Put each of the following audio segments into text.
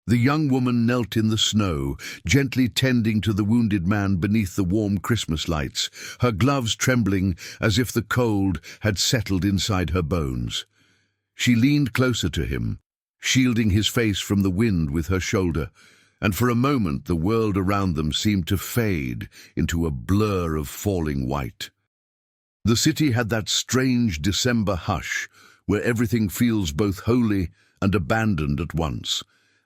The young woman knelt in the snow, gently tending to the wounded man beneath the warm Christmas lights, her gloves trembling as if the cold had settled inside her bones. She leaned closer to him, shielding his face from the wind with her shoulder, and for a moment the world around them seemed to fade into a blur of falling white. The city had that strange December hush where everything feels both holy and abandoned at once,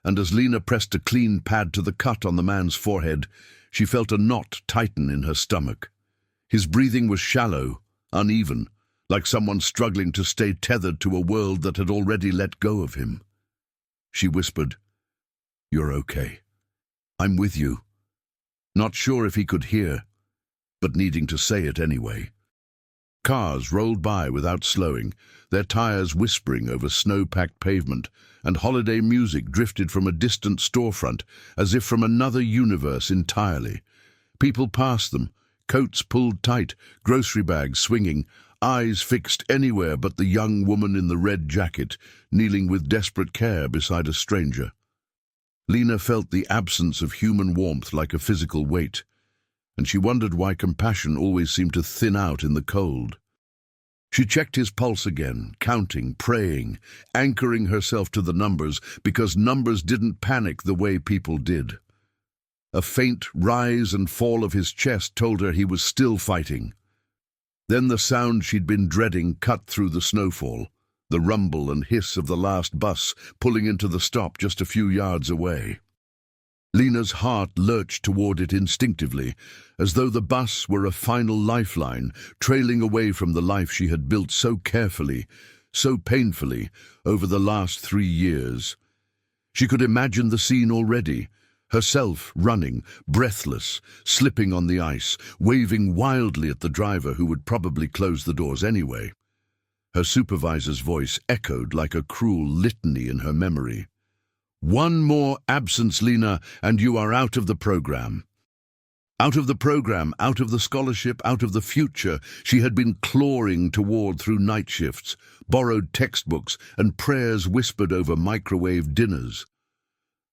and as Lena pressed a clean pad to the cut on the man's forehead, she felt a knot tighten in her stomach. His breathing was shallow, uneven, like someone struggling to stay tethered to a world that had already let go of him. She whispered, "You're okay. I'm with you." Not sure if he could hear, but needing to say it anyway. Cars rolled by without slowing, their tires whispering over snow-packed pavement, and holiday music drifted from a distant storefront as if from another universe entirely. People passed them, coats pulled tight, grocery bags swinging, eyes fixed anywhere but the young woman in the red jacket, kneeling with desperate care beside a stranger. Lena felt the absence of human warmth like a physical weight, and she wondered why compassion always seemed to thin out in the cold. She checked his pulse again, counting, praying, anchoring herself to the numbers, because numbers didn't panic the way people did. A faint rise and fall of his chest told her he was still fighting. Then the sound she'd been dreading cut through the snowfall, the rumble and hiss of the last bus pulling into the stop just a few yards away. Lena's heart lurched toward it instinctively, as though the bus were a final lifeline, trailing away from the life she had built so carefully, so painfully, over the last 3 years. She could imagine the scene already, herself running, breathless, slipping on the ice, waving wildly at the driver who would probably close the doors anyway. Her supervisor's voice echoed like a cruel litany in her memory. "One more absence, Lena, and you are out of the program." Out of the program, out of the scholarship, out of the future she had been clawing toward through night shifts, borrowed textbooks, and prayers whispered over microwave dinners.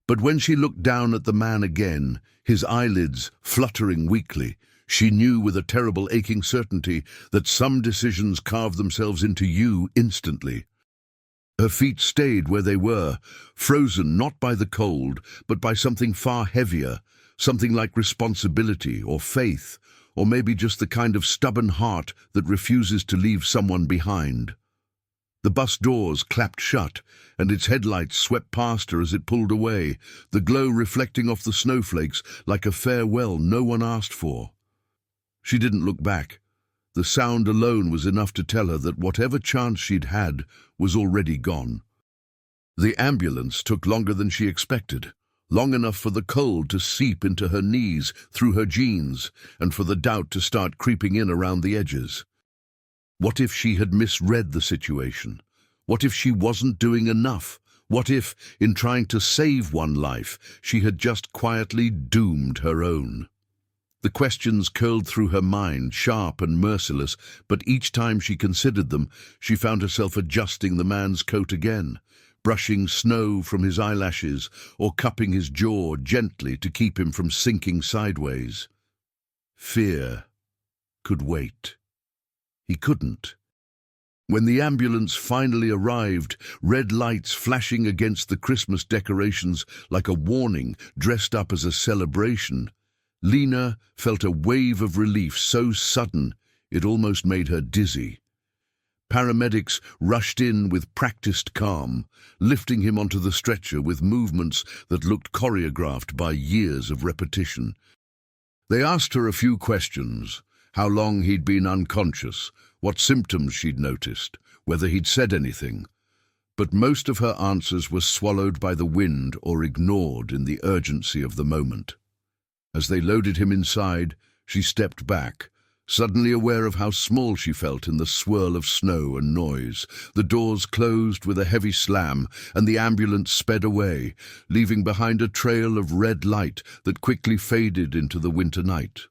But when she looked down at the man again, his eyelids fluttering weakly, she knew with a terrible aching certainty that some decisions carved themselves into you instantly. Her feet stayed where they were, frozen not by the cold, but by something far heavier, something like responsibility or faith, or maybe just the kind of stubborn heart that refuses to leave someone behind. The bus doors clapped shut, and its headlights swept past her as it pulled away, the glow reflecting off the snowflakes like a farewell no one asked for. She didn't look back. The sound alone was enough to tell her that whatever chance she'd had was already gone. The ambulance took longer than she expected, long enough for the cold to seep into her knees through her jeans and for the doubt to start creeping in around the edges. What if she had misread the situation? What if she wasn't doing enough? What if, in trying to save one life, she had just quietly doomed her own? The questions curled through her mind, sharp and merciless, but each time she considered them, she found herself adjusting the man's coat again, brushing snow from his eyelashes or cupping his jaw gently to keep him from sinking sideways. Fear could wait. He couldn't. When the ambulance finally arrived, red lights flashing against the Christmas decorations like a warning dressed up as a celebration, Lena felt a wave of relief so sudden it almost made her dizzy. Paramedics rushed in with practiced calm, lifting him onto the stretcher with movements that looked choreographed by years of repetition. They asked her a few questions: how long he'd been unconscious, what symptoms she'd noticed, whether he'd said anything. But most of her answers were swallowed by the wind or ignored in the urgency of the moment. As they loaded him inside, she stepped back, suddenly aware of how small she felt in the swirl of snow and noise. The doors closed with a heavy slam, and the ambulance sped away, leaving behind a trail of red light that quickly faded into the winter night.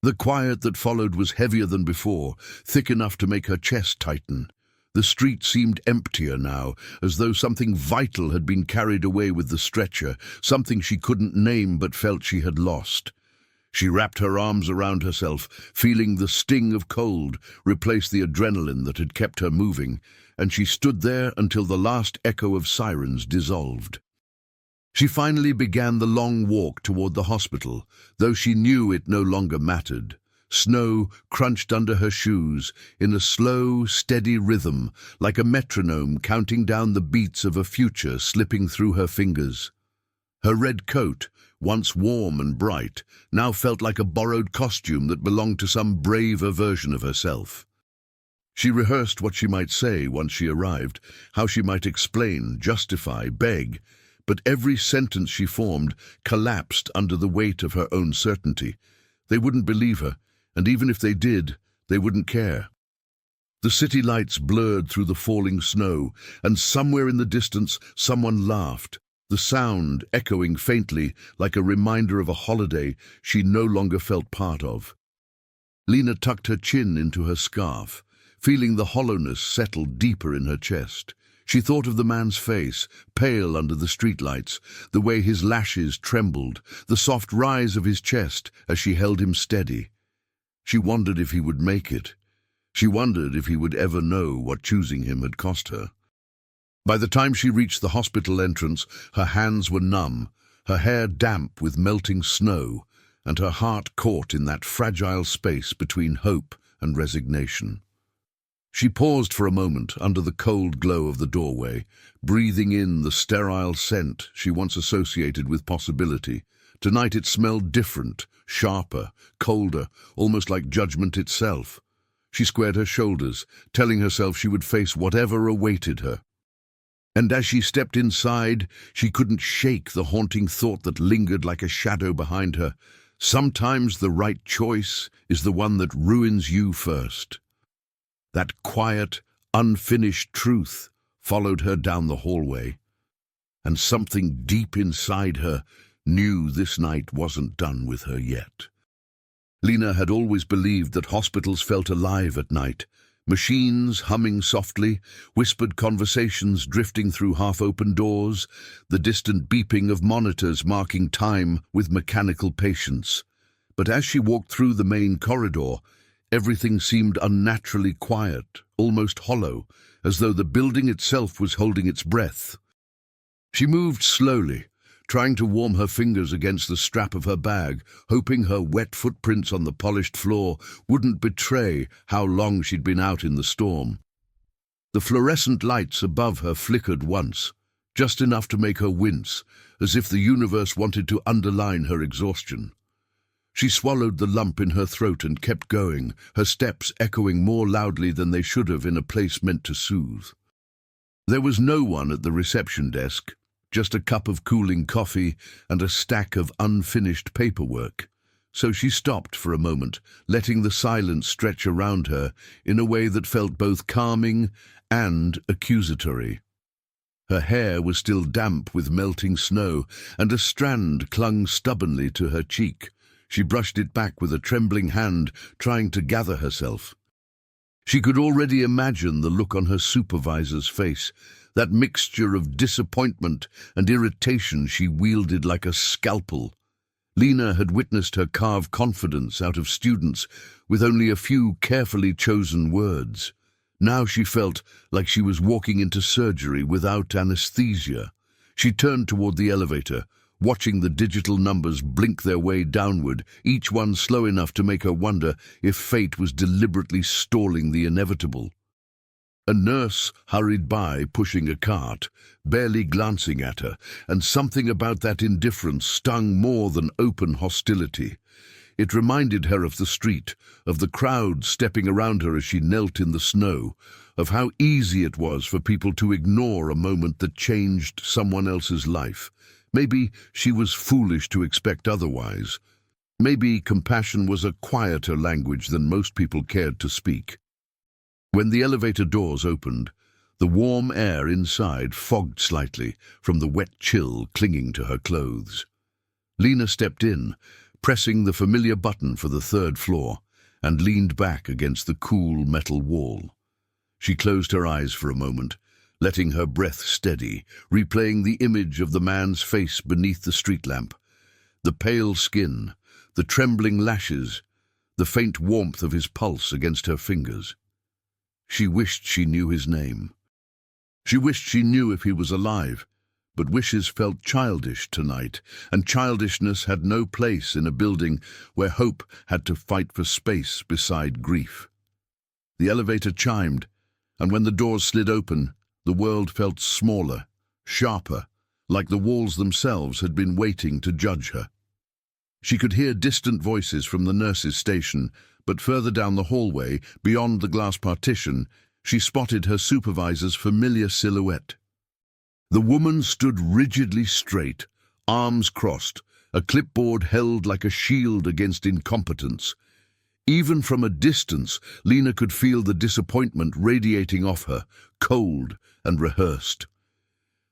The quiet that followed was heavier than before, thick enough to make her chest tighten. The street seemed emptier now, as though something vital had been carried away with the stretcher, something she couldn't name but felt she had lost. She wrapped her arms around herself, feeling the sting of cold replace the adrenaline that had kept her moving, and she stood there until the last echo of sirens dissolved. She finally began the long walk toward the hospital, though she knew it no longer mattered. Snow crunched under her shoes in a slow, steady rhythm, like a metronome counting down the beats of a future slipping through her fingers. Her red coat, once warm and bright, now felt like a borrowed costume that belonged to some braver version of herself. She rehearsed what she might say once she arrived, how she might explain, justify, beg, but every sentence she formed collapsed under the weight of her own certainty. They wouldn't believe her, and even if they did, they wouldn't care. The city lights blurred through the falling snow, and somewhere in the distance someone laughed, the sound echoing faintly like a reminder of a holiday she no longer felt part of. Lena tucked her chin into her scarf, feeling the hollowness settle deeper in her chest. She thought of the man's face, pale under the streetlights, the way his lashes trembled, the soft rise of his chest as she held him steady. She wondered if he would make it. She wondered if he would ever know what choosing him had cost her. By the time she reached the hospital entrance, her hands were numb, her hair damp with melting snow, and her heart caught in that fragile space between hope and resignation. She paused for a moment under the cold glow of the doorway, breathing in the sterile scent she once associated with possibility. Tonight it smelled different, sharper, colder, almost like judgment itself. She squared her shoulders, telling herself she would face whatever awaited her. And as she stepped inside, she couldn't shake the haunting thought that lingered like a shadow behind her. Sometimes the right choice is the one that ruins you first. That quiet, unfinished truth followed her down the hallway, and something deep inside her knew this night wasn't done with her yet. Lena had always believed that hospitals felt alive at night, machines humming softly, whispered conversations drifting through half-open doors, the distant beeping of monitors marking time with mechanical patience. But as she walked through the main corridor, everything seemed unnaturally quiet, almost hollow, as though the building itself was holding its breath. She moved slowly, trying to warm her fingers against the strap of her bag, hoping her wet footprints on the polished floor wouldn't betray how long she'd been out in the storm. The fluorescent lights above her flickered once, just enough to make her wince, as if the universe wanted to underline her exhaustion. She swallowed the lump in her throat and kept going, her steps echoing more loudly than they should have in a place meant to soothe. There was no one at the reception desk, just a cup of cooling coffee and a stack of unfinished paperwork. So she stopped for a moment, letting the silence stretch around her in a way that felt both calming and accusatory. Her hair was still damp with melting snow, and a strand clung stubbornly to her cheek. She brushed it back with a trembling hand, trying to gather herself. She could already imagine the look on her supervisor's face, that mixture of disappointment and irritation she wielded like a scalpel. Lena had witnessed her carve confidence out of students with only a few carefully chosen words. Now she felt like she was walking into surgery without anesthesia. She turned toward the elevator, watching the digital numbers blink their way downward, each one slow enough to make her wonder if fate was deliberately stalling the inevitable. A nurse hurried by, pushing a cart, barely glancing at her, and something about that indifference stung more than open hostility. It reminded her of the street, of the crowd stepping around her as she knelt in the snow, of how easy it was for people to ignore a moment that changed someone else's life. Maybe she was foolish to expect otherwise. Maybe compassion was a quieter language than most people cared to speak. When the elevator doors opened, the warm air inside fogged slightly from the wet chill clinging to her clothes. Lena stepped in, pressing the familiar button for the third floor, and leaned back against the cool metal wall. She closed her eyes for a moment, letting her breath steady, replaying the image of the man's face beneath the street lamp. The pale skin, the trembling lashes, the faint warmth of his pulse against her fingers. She wished she knew his name. She wished she knew if he was alive, but wishes felt childish tonight, and childishness had no place in a building where hope had to fight for space beside grief. The elevator chimed, and when the doors slid open, the world felt smaller, sharper, like the walls themselves had been waiting to judge her. She could hear distant voices from the nurses' station, but further down the hallway, beyond the glass partition, she spotted her supervisor's familiar silhouette. The woman stood rigidly straight, arms crossed, a clipboard held like a shield against incompetence. Even from a distance, Lena could feel the disappointment radiating off her, cold and rehearsed.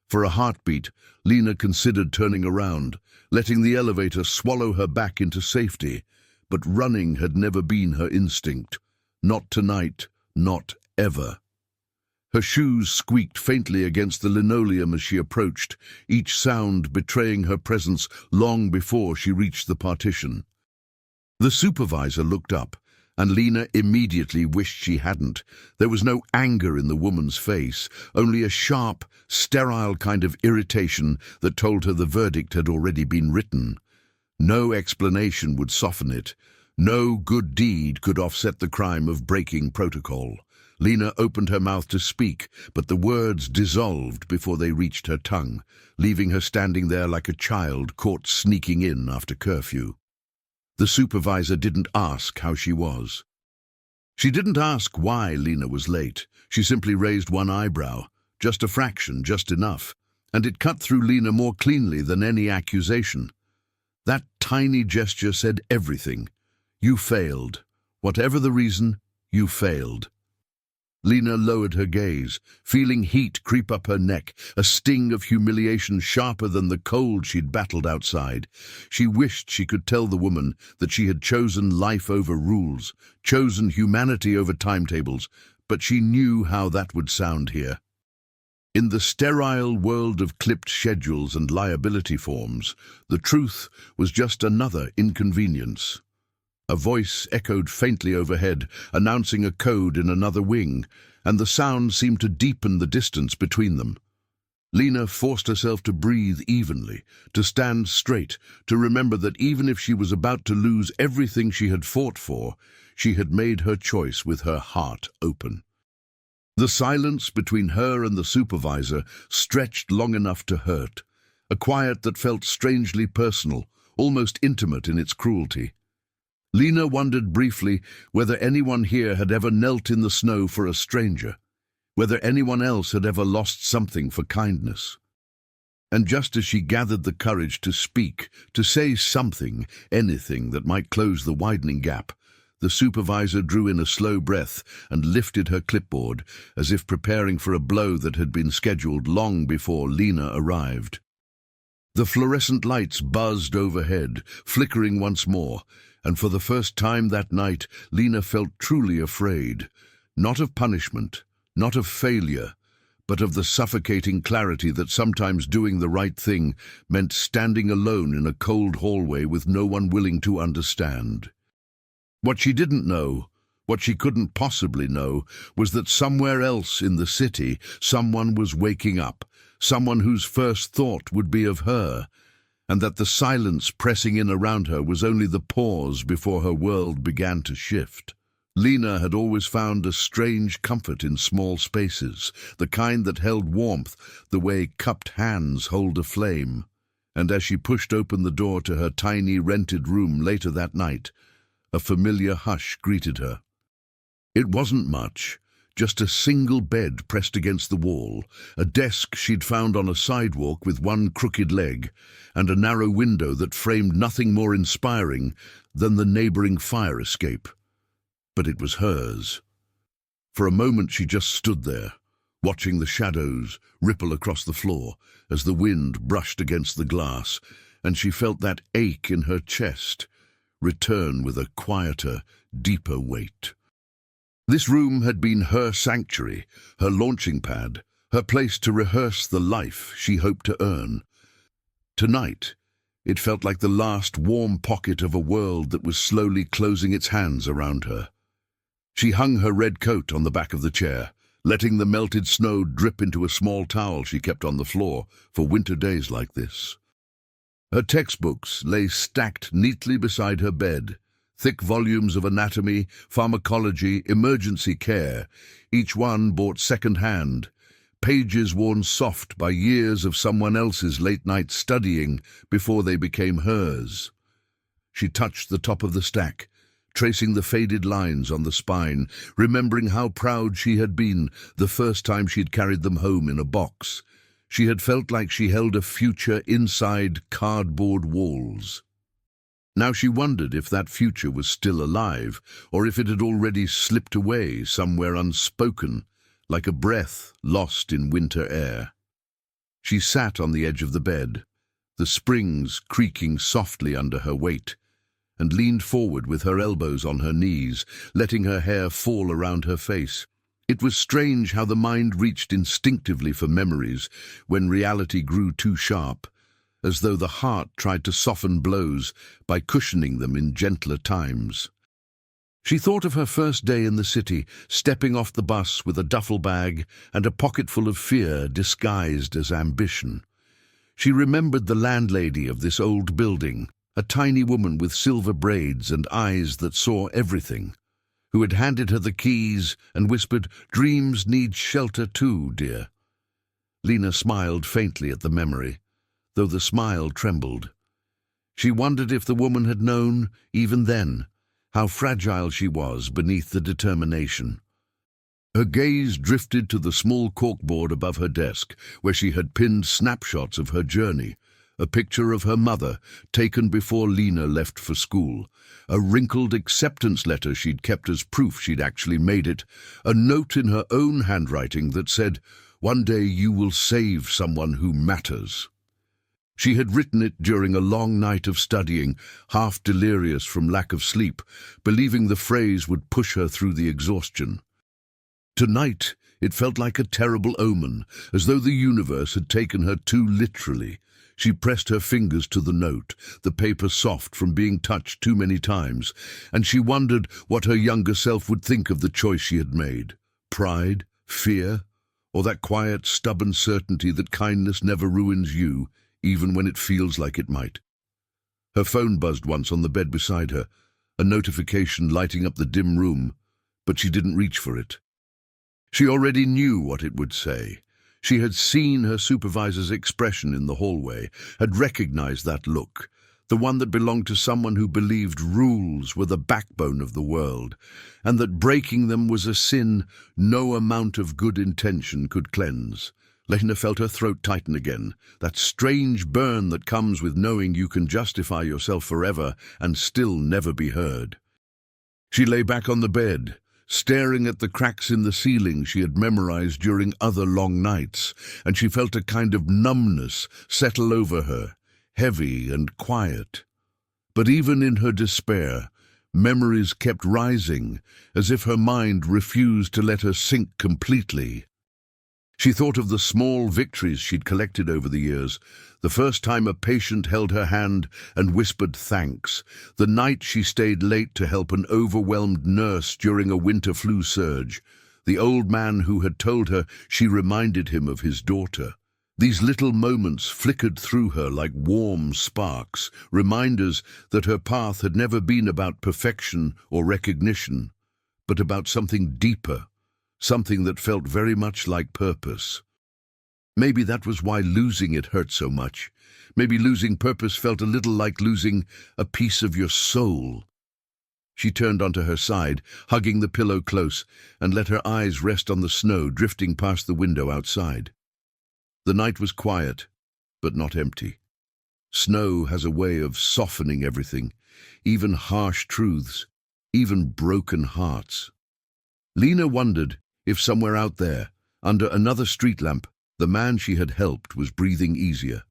For a heartbeat, Lena considered turning around, letting the elevator swallow her back into safety, but running had never been her instinct. Not tonight, not ever. Her shoes squeaked faintly against the linoleum as she approached, each sound betraying her presence long before she reached the partition. The supervisor looked up, and Lena immediately wished she hadn't. There was no anger in the woman's face, only a sharp, sterile kind of irritation that told her the verdict had already been written. No explanation would soften it. No good deed could offset the crime of breaking protocol. Lena opened her mouth to speak, but the words dissolved before they reached her tongue, leaving her standing there like a child caught sneaking in after curfew. The supervisor didn't ask how she was. She didn't ask why Lena was late. She simply raised one eyebrow, just a fraction, just enough, and it cut through Lena more cleanly than any accusation. That tiny gesture said everything. You failed. Whatever the reason, you failed. Lena lowered her gaze, feeling heat creep up her neck, a sting of humiliation sharper than the cold she'd battled outside. She wished she could tell the woman that she had chosen life over rules, chosen humanity over timetables, but she knew how that would sound here. In the sterile world of clipped schedules and liability forms, the truth was just another inconvenience. A voice echoed faintly overhead, announcing a code in another wing, and the sound seemed to deepen the distance between them. Lena forced herself to breathe evenly, to stand straight, to remember that even if she was about to lose everything she had fought for, she had made her choice with her heart open. The silence between her and the supervisor stretched long enough to hurt, a quiet that felt strangely personal, almost intimate in its cruelty. Lena wondered briefly whether anyone here had ever knelt in the snow for a stranger, whether anyone else had ever lost something for kindness. And just as she gathered the courage to speak, to say something, anything that might close the widening gap, the supervisor drew in a slow breath and lifted her clipboard, as if preparing for a blow that had been scheduled long before Lena arrived. The fluorescent lights buzzed overhead, flickering once more, and for the first time that night, Lena felt truly afraid, not of punishment, not of failure, but of the suffocating clarity that sometimes doing the right thing meant standing alone in a cold hallway with no one willing to understand. What she didn't know, what she couldn't possibly know, was that somewhere else in the city, someone was waking up, someone whose first thought would be of her, and that the silence pressing in around her was only the pause before her world began to shift. Lena had always found a strange comfort in small spaces, the kind that held warmth the way cupped hands hold a flame. And as she pushed open the door to her tiny rented room later that night, a familiar hush greeted her. It wasn't much. Just a single bed pressed against the wall, a desk she'd found on a sidewalk with one crooked leg, and a narrow window that framed nothing more inspiring than the neighboring fire escape. But it was hers. For a moment she just stood there, watching the shadows ripple across the floor as the wind brushed against the glass, and she felt that ache in her chest return with a quieter, deeper weight. This room had been her sanctuary, her launching pad, her place to rehearse the life she hoped to earn. Tonight, it felt like the last warm pocket of a world that was slowly closing its hands around her. She hung her red coat on the back of the chair, letting the melted snow drip into a small towel she kept on the floor for winter days like this. Her textbooks lay stacked neatly beside her bed, thick volumes of anatomy, pharmacology, emergency care, each one bought second-hand, pages worn soft by years of someone else's late-night studying before they became hers. She touched the top of the stack, tracing the faded lines on the spine, remembering how proud she had been the first time she'd carried them home in a box. She had felt like she held a future inside cardboard walls. Now she wondered if that future was still alive, or if it had already slipped away somewhere unspoken, like a breath lost in winter air. She sat on the edge of the bed, the springs creaking softly under her weight, and leaned forward with her elbows on her knees, letting her hair fall around her face. It was strange how the mind reached instinctively for memories when reality grew too sharp, as though the heart tried to soften blows by cushioning them in gentler times. She thought of her first day in the city, stepping off the bus with a duffel bag and a pocketful of fear disguised as ambition. She remembered the landlady of this old building, a tiny woman with silver braids and eyes that saw everything, who had handed her the keys and whispered, "Dreams need shelter too, dear." Lena smiled faintly at the memory, though the smile trembled. She wondered if the woman had known, even then, how fragile she was beneath the determination. Her gaze drifted to the small corkboard above her desk, where she had pinned snapshots of her journey, a picture of her mother, taken before Lena left for school, a wrinkled acceptance letter she'd kept as proof she'd actually made it, a note in her own handwriting that said, "One day you will save someone who matters." She had written it during a long night of studying, half delirious from lack of sleep, believing the phrase would push her through the exhaustion. Tonight, it felt like a terrible omen, as though the universe had taken her too literally. She pressed her fingers to the note, the paper soft from being touched too many times, and she wondered what her younger self would think of the choice she had made. Pride? Fear? Or that quiet, stubborn certainty that kindness never ruins you, even when it feels like it might? Her phone buzzed once on the bed beside her, a notification lighting up the dim room, but she didn't reach for it. She already knew what it would say. She had seen her supervisor's expression in the hallway, had recognized that look, the one that belonged to someone who believed rules were the backbone of the world, and that breaking them was a sin no amount of good intention could cleanse. Lena felt her throat tighten again, that strange burn that comes with knowing you can justify yourself forever and still never be heard. She lay back on the bed, staring at the cracks in the ceiling she had memorized during other long nights, and she felt a kind of numbness settle over her, heavy and quiet. But even in her despair, memories kept rising, as if her mind refused to let her sink completely. She thought of the small victories she'd collected over the years, the first time a patient held her hand and whispered thanks, the night she stayed late to help an overwhelmed nurse during a winter flu surge, the old man who had told her she reminded him of his daughter. These little moments flickered through her like warm sparks, reminders that her path had never been about perfection or recognition, but about something deeper, something that felt very much like purpose. Maybe that was why losing it hurt so much. Maybe losing purpose felt a little like losing a piece of your soul. She turned onto her side, hugging the pillow close, and let her eyes rest on the snow drifting past the window outside. The night was quiet, but not empty. Snow has a way of softening everything, even harsh truths, even broken hearts. Lena wondered if somewhere out there, under another street lamp, the man she had helped was breathing easier.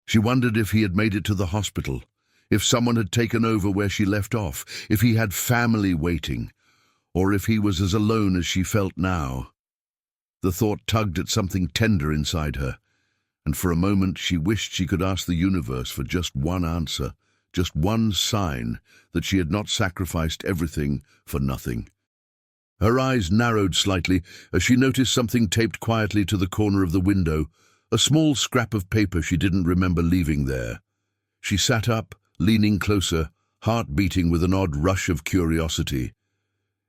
She wondered if he had made it to the hospital, if someone had taken over where she left off, if he had family waiting, or if he was as alone as she felt now. The thought tugged at something tender inside her, and for a moment she wished she could ask the universe for just one answer, just one sign that she had not sacrificed everything for nothing. Her eyes narrowed slightly as she noticed something taped quietly to the corner of the window, a small scrap of paper she didn't remember leaving there. She sat up, leaning closer, heart beating with an odd rush of curiosity.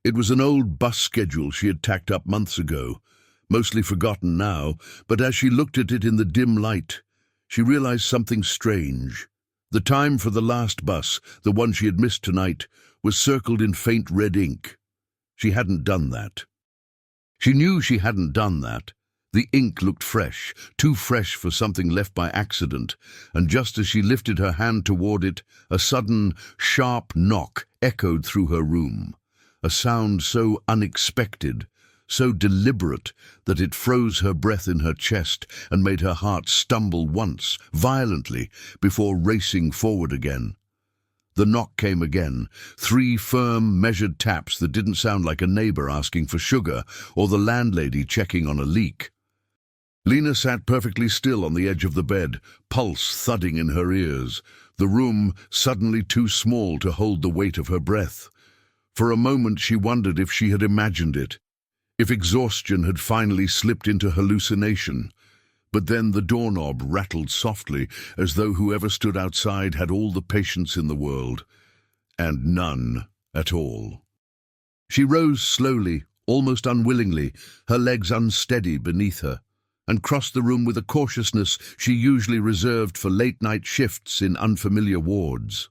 It was an old bus schedule she had tacked up months ago, mostly forgotten now, but as she looked at it in the dim light, she realized something strange. The time for the last bus, the one she had missed tonight, was circled in faint red ink. She hadn't done that. She knew she hadn't done that. The ink looked fresh, too fresh for something left by accident, and just as she lifted her hand toward it, a sudden, sharp knock echoed through her room. A sound so unexpected, so deliberate, that it froze her breath in her chest and made her heart stumble once, violently, before racing forward again. The knock came again, 3 firm, measured taps that didn't sound like a neighbor asking for sugar or the landlady checking on a leak. Lena sat perfectly still on the edge of the bed, pulse thudding in her ears, the room suddenly too small to hold the weight of her breath. For a moment she wondered if she had imagined it, if exhaustion had finally slipped into hallucination. But then the doorknob rattled softly, as though whoever stood outside had all the patience in the world, and none at all. She rose slowly, almost unwillingly, her legs unsteady beneath her, and crossed the room with a cautiousness she usually reserved for late-night shifts in unfamiliar wards.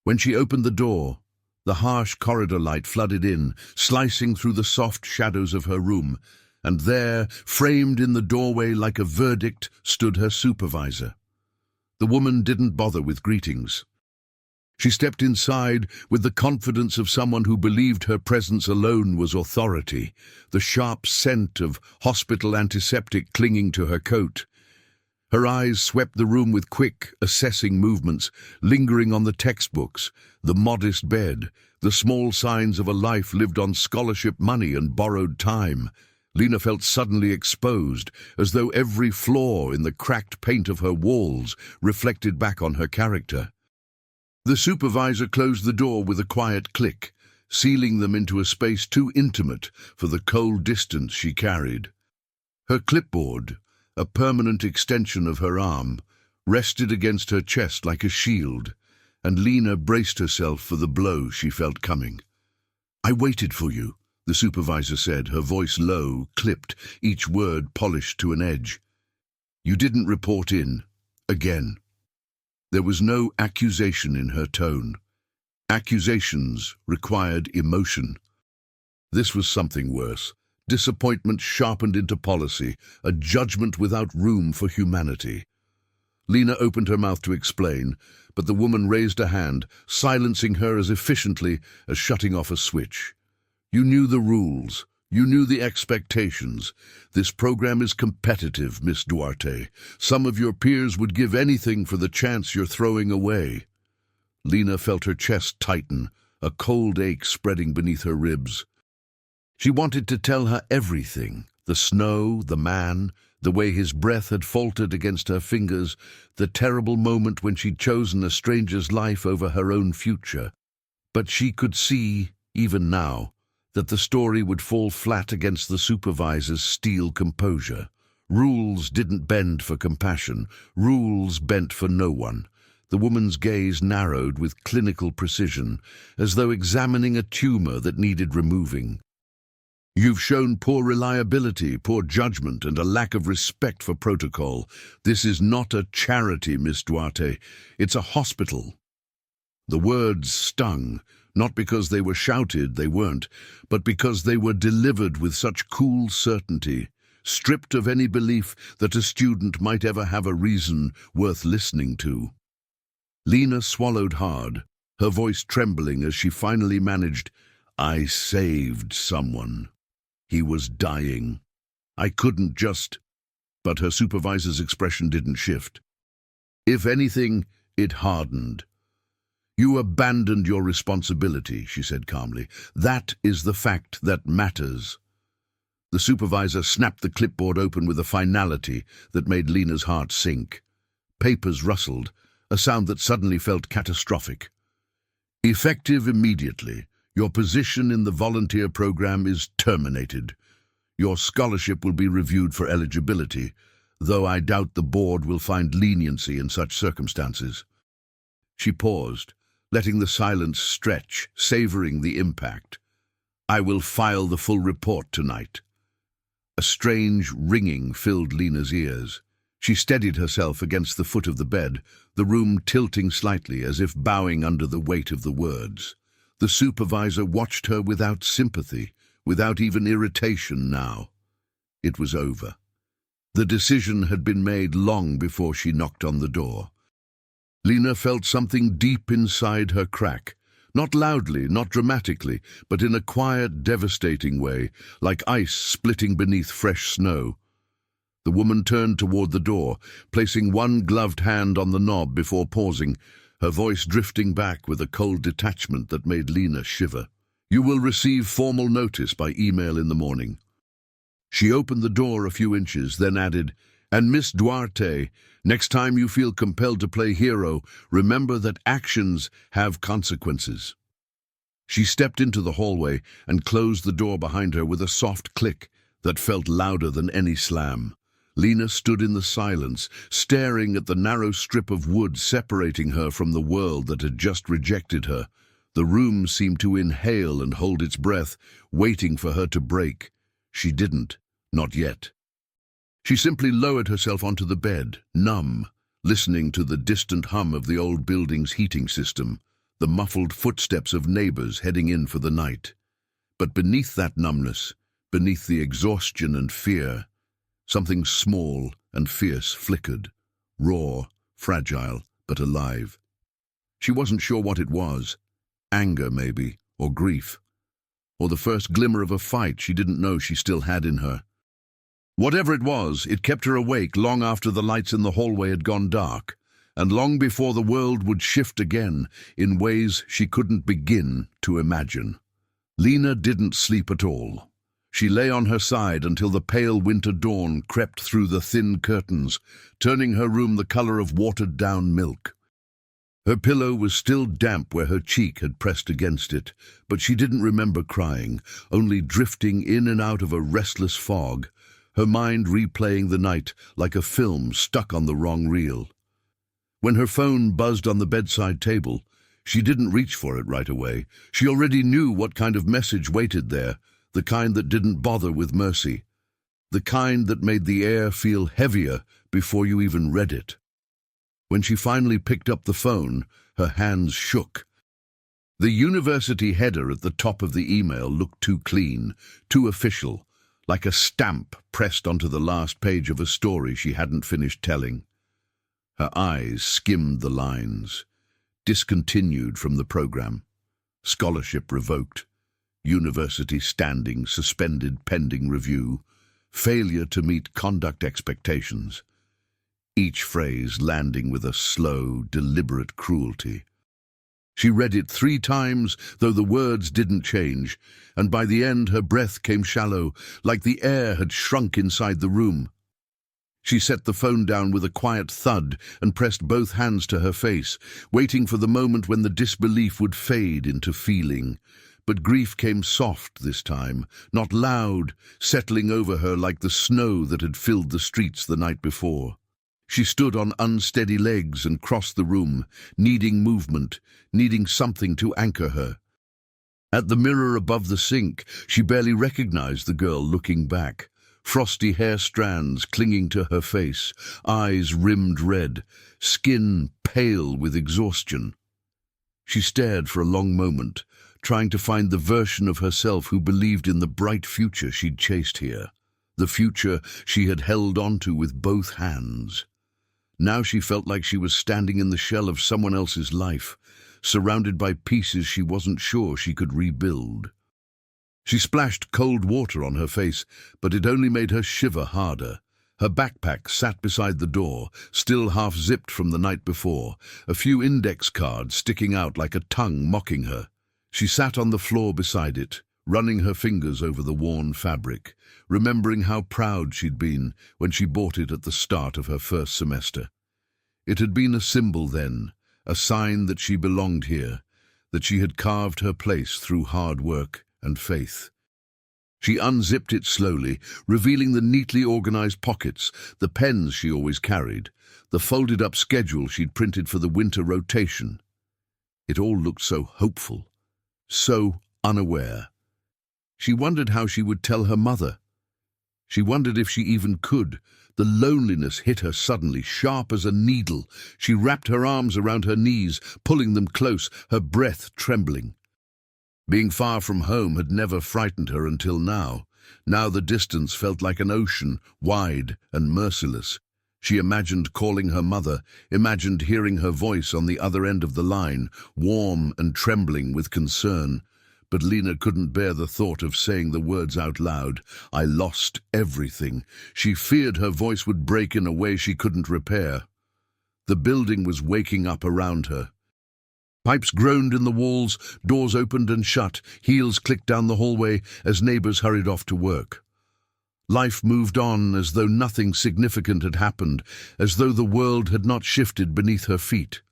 When she opened the door, the harsh corridor light flooded in, slicing through the soft shadows of her room, and there, framed in the doorway like a verdict, stood her supervisor. The woman didn't bother with greetings. She stepped inside with the confidence of someone who believed her presence alone was authority, the sharp scent of hospital antiseptic clinging to her coat. Her eyes swept the room with quick, assessing movements, lingering on the textbooks, the modest bed, the small signs of a life lived on scholarship money and borrowed time. Lena felt suddenly exposed, as though every flaw in the cracked paint of her walls reflected back on her character. The supervisor closed the door with a quiet click, sealing them into a space too intimate for the cold distance she carried. Her clipboard, a permanent extension of her arm, rested against her chest like a shield, and Lena braced herself for the blow she felt coming. "I waited for you," the supervisor said, her voice low, clipped, each word polished to an edge. "You didn't report in. Again." There was no accusation in her tone. Accusations required emotion. This was something worse. Disappointment sharpened into policy, a judgment without room for humanity. Lena opened her mouth to explain, but the woman raised a hand, silencing her as efficiently as shutting off a switch. "You knew the rules. You knew the expectations. This program is competitive, Miss Duarte. Some of your peers would give anything for the chance you're throwing away." Lena felt her chest tighten, a cold ache spreading beneath her ribs. She wanted to tell her everything, the snow, the man, the way his breath had faltered against her fingers, the terrible moment when she'd chosen a stranger's life over her own future. But she could see, even now, that the story would fall flat against the supervisor's steel composure. Rules didn't bend for compassion. Rules bent for no one. The woman's gaze narrowed with clinical precision, as though examining a tumor that needed removing. "You've shown poor reliability, poor judgment, and a lack of respect for protocol. This is not a charity, Miss Duarte. It's a hospital." The words stung, not because they were shouted, they weren't, but because they were delivered with such cool certainty, stripped of any belief that a student might ever have a reason worth listening to. Lena swallowed hard, her voice trembling as she finally managed, "I saved someone. He was dying. I couldn't just—" But her supervisor's expression didn't shift. If anything, it hardened. You abandoned your responsibility, she said calmly. That is the fact that matters. The supervisor snapped the clipboard open with a finality that made Lena's heart sink. Papers rustled, a sound that suddenly felt catastrophic. Effective immediately, your position in the volunteer program is terminated. Your scholarship will be reviewed for eligibility, though I doubt the board will find leniency in such circumstances. She paused, letting the silence stretch, savoring the impact. I will file the full report tonight. A strange ringing filled Lena's ears. She steadied herself against the foot of the bed, the room tilting slightly as if bowing under the weight of the words. The supervisor watched her without sympathy, without even irritation now. It was over. The decision had been made long before she knocked on the door. Lena felt something deep inside her crack. Not loudly, not dramatically, but in a quiet, devastating way, like ice splitting beneath fresh snow. The woman turned toward the door, placing one gloved hand on the knob before pausing, her voice drifting back with a cold detachment that made Lena shiver. You will receive formal notice by email in the morning. She opened the door a few inches, then added, And Miss Duarte, next time you feel compelled to play hero, remember that actions have consequences. She stepped into the hallway and closed the door behind her with a soft click that felt louder than any slam. Lena stood in the silence, staring at the narrow strip of wood separating her from the world that had just rejected her. The room seemed to inhale and hold its breath, waiting for her to break. She didn't, not yet. She simply lowered herself onto the bed, numb, listening to the distant hum of the old building's heating system, the muffled footsteps of neighbors heading in for the night. But beneath that numbness, beneath the exhaustion and fear, something small and fierce flickered, raw, fragile, but alive. She wasn't sure what it was. Anger, maybe, or grief, or the first glimmer of a fight she didn't know she still had in her. Whatever it was, it kept her awake long after the lights in the hallway had gone dark, and long before the world would shift again in ways she couldn't begin to imagine. Lena didn't sleep at all. She lay on her side until the pale winter dawn crept through the thin curtains, turning her room the color of watered-down milk. Her pillow was still damp where her cheek had pressed against it, but she didn't remember crying, only drifting in and out of a restless fog, her mind replaying the night like a film stuck on the wrong reel. When her phone buzzed on the bedside table, she didn't reach for it right away. She already knew what kind of message waited there, the kind that didn't bother with mercy, the kind that made the air feel heavier before you even read it. When she finally picked up the phone, her hands shook. The university header at the top of the email looked too clean, too official, like a stamp pressed onto the last page of a story she hadn't finished telling. Her eyes skimmed the lines. Discontinued from the program. Scholarship revoked. University standing suspended pending review. Failure to meet conduct expectations. Each phrase landing with a slow, deliberate cruelty. She read it 3 times, though the words didn't change, and by the end her breath came shallow, like the air had shrunk inside the room. She set the phone down with a quiet thud and pressed both hands to her face, waiting for the moment when the disbelief would fade into feeling. But grief came soft this time, not loud, settling over her like the snow that had filled the streets the night before. She stood on unsteady legs and crossed the room, needing movement, needing something to anchor her. At the mirror above the sink, she barely recognized the girl looking back. Frosty hair strands clinging to her face, eyes rimmed red, skin pale with exhaustion. She stared for a long moment, trying to find the version of herself who believed in the bright future she'd chased here, the future she had held onto with both hands. Now she felt like she was standing in the shell of someone else's life, surrounded by pieces she wasn't sure she could rebuild. She splashed cold water on her face, but it only made her shiver harder. Her backpack sat beside the door, still half-zipped from the night before, a few index cards sticking out like a tongue mocking her. She sat on the floor beside it, running her fingers over the worn fabric, remembering how proud she'd been when she bought it at the start of her first semester. It had been a symbol then, a sign that she belonged here, that she had carved her place through hard work and faith. She unzipped it slowly, revealing the neatly organized pockets, the pens she always carried, the folded-up schedule she'd printed for the winter rotation. It all looked so hopeful, so unaware. She wondered how she would tell her mother. She wondered if she even could. The loneliness hit her suddenly, sharp as a needle. She wrapped her arms around her knees, pulling them close, her breath trembling. Being far from home had never frightened her until now. Now the distance felt like an ocean, wide and merciless. She imagined calling her mother, imagined hearing her voice on the other end of the line, warm and trembling with concern. But Lena couldn't bear the thought of saying the words out loud. I lost everything. She feared her voice would break in a way she couldn't repair. The building was waking up around her. Pipes groaned in the walls, doors opened and shut, heels clicked down the hallway as neighbors hurried off to work. Life moved on as though nothing significant had happened, as though the world had not shifted beneath her feet.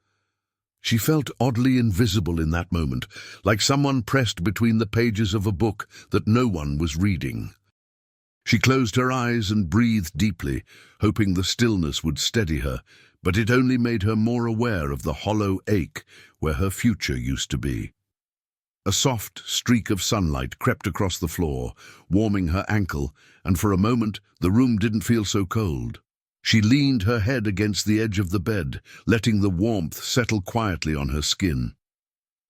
She felt oddly invisible in that moment, like someone pressed between the pages of a book that no one was reading. She closed her eyes and breathed deeply, hoping the stillness would steady her, but it only made her more aware of the hollow ache where her future used to be. A soft streak of sunlight crept across the floor, warming her ankle, and for a moment the room didn't feel so cold. She leaned her head against the edge of the bed, letting the warmth settle quietly on her skin.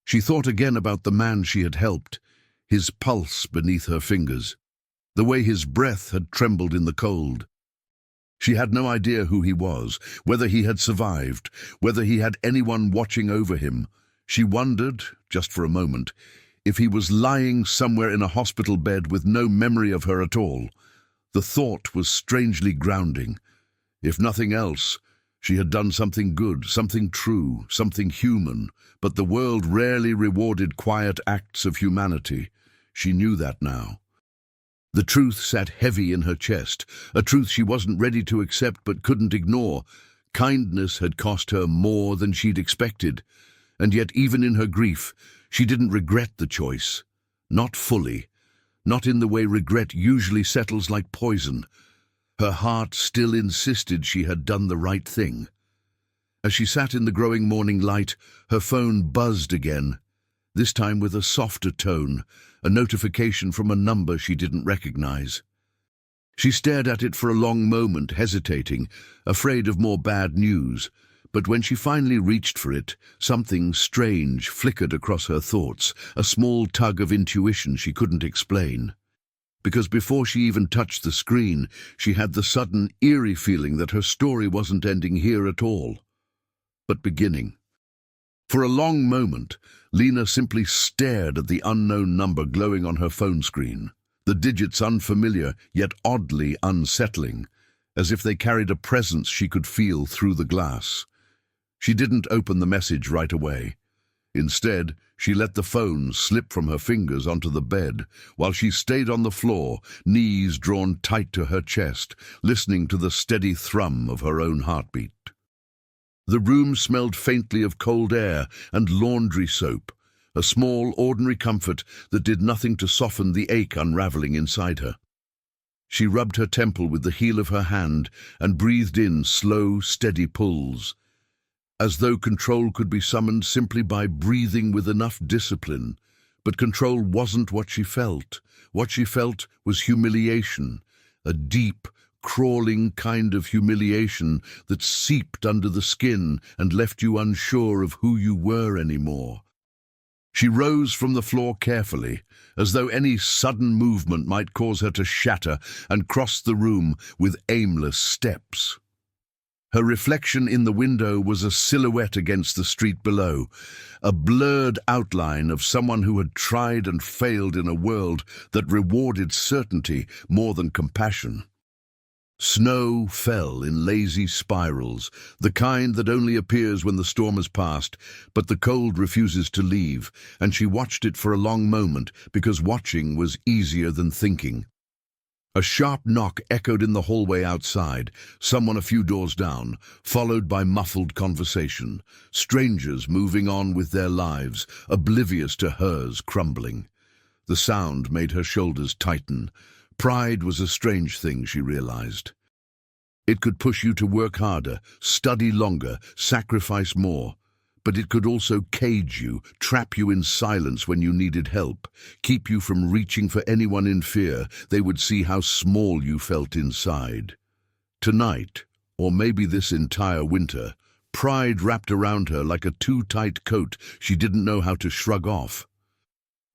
She thought again about the man she had helped, his pulse beneath her fingers, the way his breath had trembled in the cold. She had no idea who he was, whether he had survived, whether he had anyone watching over him. She wondered, just for a moment, if he was lying somewhere in a hospital bed with no memory of her at all. The thought was strangely grounding. If nothing else, she had done something good, something true, something human, but the world rarely rewarded quiet acts of humanity. She knew that now. The truth sat heavy in her chest, a truth she wasn't ready to accept but couldn't ignore. Kindness had cost her more than she'd expected, and yet even in her grief, she didn't regret the choice. Not fully, not in the way regret usually settles like poison. Her heart still insisted she had done the right thing. As she sat in the growing morning light, her phone buzzed again, this time with a softer tone, a notification from a number she didn't recognize. She stared at it for a long moment, hesitating, afraid of more bad news, but when she finally reached for it, something strange flickered across her thoughts, a small tug of intuition she couldn't explain. Because before she even touched the screen, she had the sudden, eerie feeling that her story wasn't ending here at all, but beginning. For a long moment, Lena simply stared at the unknown number glowing on her phone screen, the digits unfamiliar yet oddly unsettling, as if they carried a presence she could feel through the glass. She didn't open the message right away. Instead, she let the phone slip from her fingers onto the bed, while she stayed on the floor, knees drawn tight to her chest, listening to the steady thrum of her own heartbeat. The room smelled faintly of cold air and laundry soap, a small, ordinary comfort that did nothing to soften the ache unraveling inside her. She rubbed her temple with the heel of her hand and breathed in slow, steady pulls, as though control could be summoned simply by breathing with enough discipline. But control wasn't what she felt. What she felt was humiliation, a deep, crawling kind of humiliation that seeped under the skin and left you unsure of who you were anymore. She rose from the floor carefully, as though any sudden movement might cause her to shatter, and crossed the room with aimless steps. Her reflection in the window was a silhouette against the street below, a blurred outline of someone who had tried and failed in a world that rewarded certainty more than compassion. Snow fell in lazy spirals, the kind that only appears when the storm has passed, but the cold refuses to leave, and she watched it for a long moment because watching was easier than thinking. A sharp knock echoed in the hallway outside, someone a few doors down, followed by muffled conversation, strangers moving on with their lives, oblivious to hers crumbling. The sound made her shoulders tighten. Pride was a strange thing, she realized. It could push you to work harder, study longer, sacrifice more. But it could also cage you, trap you in silence when you needed help, keep you from reaching for anyone in fear they would see how small you felt inside. Tonight, or maybe this entire winter, pride wrapped around her like a too-tight coat she didn't know how to shrug off.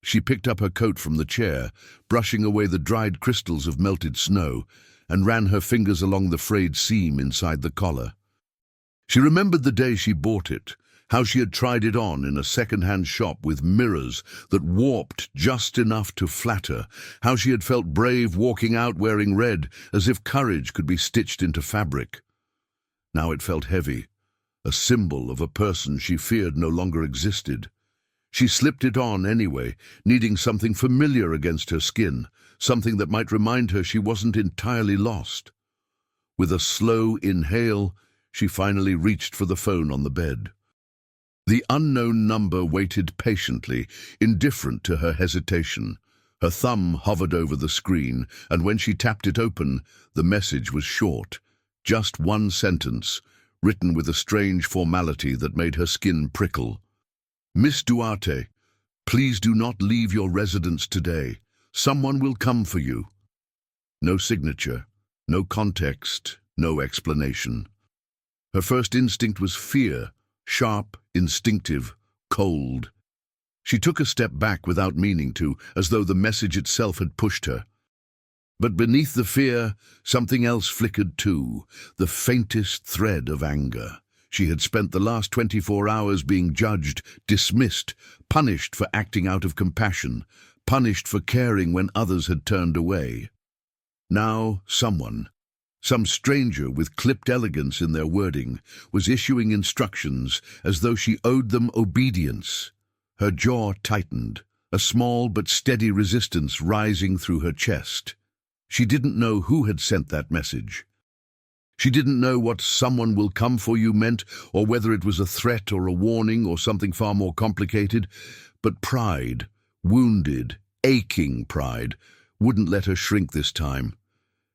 She picked up her coat from the chair, brushing away the dried crystals of melted snow, and ran her fingers along the frayed seam inside the collar. She remembered the day she bought it, how she had tried it on in a second-hand shop with mirrors that warped just enough to flatter, how she had felt brave walking out wearing red, as if courage could be stitched into fabric. Now it felt heavy, a symbol of a person she feared no longer existed. She slipped it on anyway, needing something familiar against her skin, something that might remind her she wasn't entirely lost. With a slow inhale, she finally reached for the phone on the bed. The unknown number waited patiently, indifferent to her hesitation. Her thumb hovered over the screen, and when she tapped it open, the message was short. Just one sentence, written with a strange formality that made her skin prickle. Miss Duarte, please do not leave your residence today. Someone will come for you. No signature, no context, no explanation. Her first instinct was fear, sharp, instinctive, cold. She took a step back without meaning to, as though the message itself had pushed her. But beneath the fear, something else flickered too, the faintest thread of anger. She had spent the last 24 hours being judged, dismissed, punished for acting out of compassion, punished for caring when others had turned away. Now someone, some stranger with clipped elegance in their wording, was issuing instructions as though she owed them obedience. Her jaw tightened, a small but steady resistance rising through her chest. She didn't know who had sent that message. She didn't know what "someone will come for you" meant, or whether it was a threat or a warning or something far more complicated. But pride, wounded, aching pride, wouldn't let her shrink this time.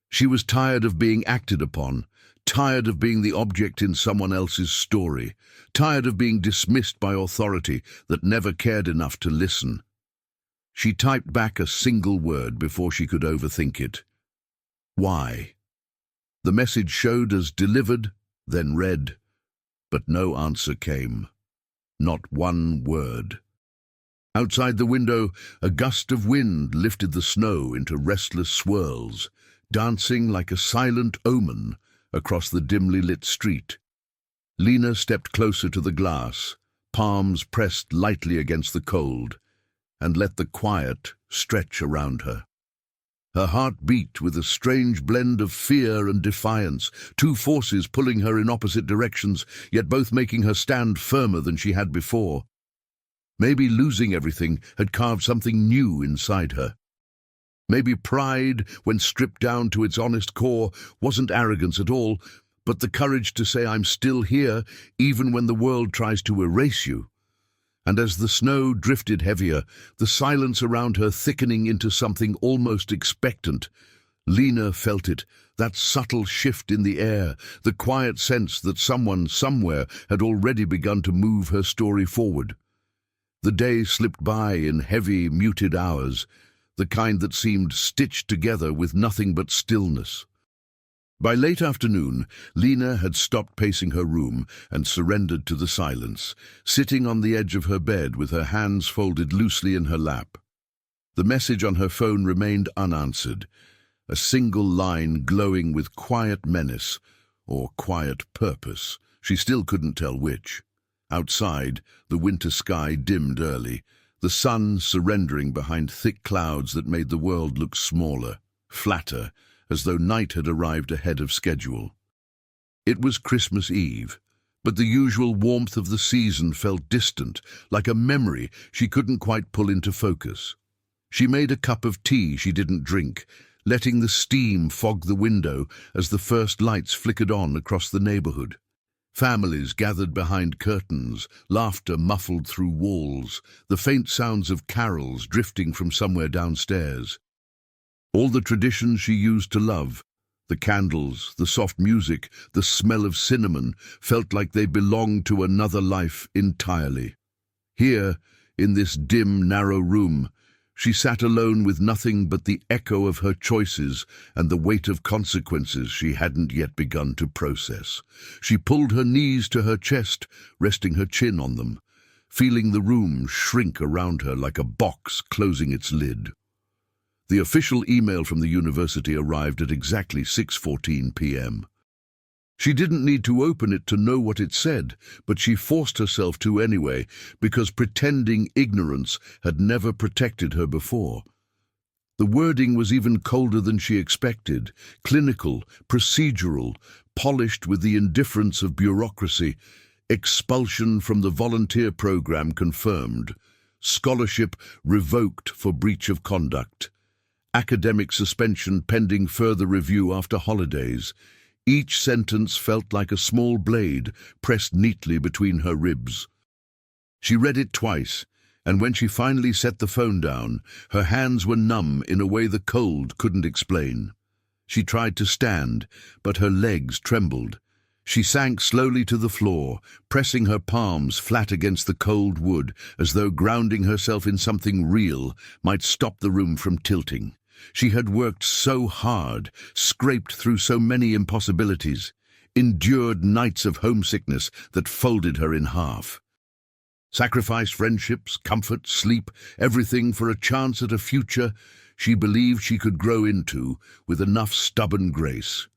She was tired of being acted upon, tired of being the object in someone else's story, tired of being dismissed by authority that never cared enough to listen. She typed back a single word before she could overthink it. Why? The message showed as delivered, then read, but no answer came. Not one word. Outside the window, a gust of wind lifted the snow into restless swirls, dancing like a silent omen across the dimly lit street. Lena stepped closer to the glass, palms pressed lightly against the cold, and let the quiet stretch around her. Her heart beat with a strange blend of fear and defiance, two forces pulling her in opposite directions, yet both making her stand firmer than she had before. Maybe losing everything had carved something new inside her. Maybe pride, when stripped down to its honest core, wasn't arrogance at all, but the courage to say "I'm still here," even when the world tries to erase you. And as the snow drifted heavier, the silence around her thickening into something almost expectant, Lena felt it, that subtle shift in the air, the quiet sense that someone somewhere had already begun to move her story forward. The day slipped by in heavy, muted hours, the kind that seemed stitched together with nothing but stillness. By late afternoon, Lena had stopped pacing her room and surrendered to the silence, sitting on the edge of her bed with her hands folded loosely in her lap. The message on her phone remained unanswered, a single line glowing with quiet menace, or quiet purpose. She still couldn't tell which. Outside, the winter sky dimmed early, the sun surrendering behind thick clouds that made the world look smaller, flatter, as though night had arrived ahead of schedule. It was Christmas Eve, but the usual warmth of the season felt distant, like a memory she couldn't quite pull into focus. She made a cup of tea she didn't drink, letting the steam fog the window as the first lights flickered on across the neighborhood. Families gathered behind curtains, laughter muffled through walls, the faint sounds of carols drifting from somewhere downstairs. All the traditions she used to love, the candles, the soft music, the smell of cinnamon, felt like they belonged to another life entirely. Here, in this dim, narrow room, she sat alone with nothing but the echo of her choices and the weight of consequences she hadn't yet begun to process. She pulled her knees to her chest, resting her chin on them, feeling the room shrink around her like a box closing its lid. The official email from the university arrived at exactly 6:14 p.m. She didn't need to open it to know what it said, but she forced herself to anyway, because pretending ignorance had never protected her before. The wording was even colder than she expected, clinical, procedural, polished with the indifference of bureaucracy. Expulsion from the volunteer program confirmed. Scholarship revoked for breach of conduct. Academic suspension pending further review after holidays. Each sentence felt like a small blade pressed neatly between her ribs. She read it twice, and when she finally set the phone down, her hands were numb in a way the cold couldn't explain. She tried to stand, but her legs trembled. She sank slowly to the floor, pressing her palms flat against the cold wood, as though grounding herself in something real might stop the room from tilting. She had worked so hard, scraped through so many impossibilities, endured nights of homesickness that folded her in half. Sacrificed friendships, comfort, sleep, everything for a chance at a future she believed she could grow into with enough stubborn grace.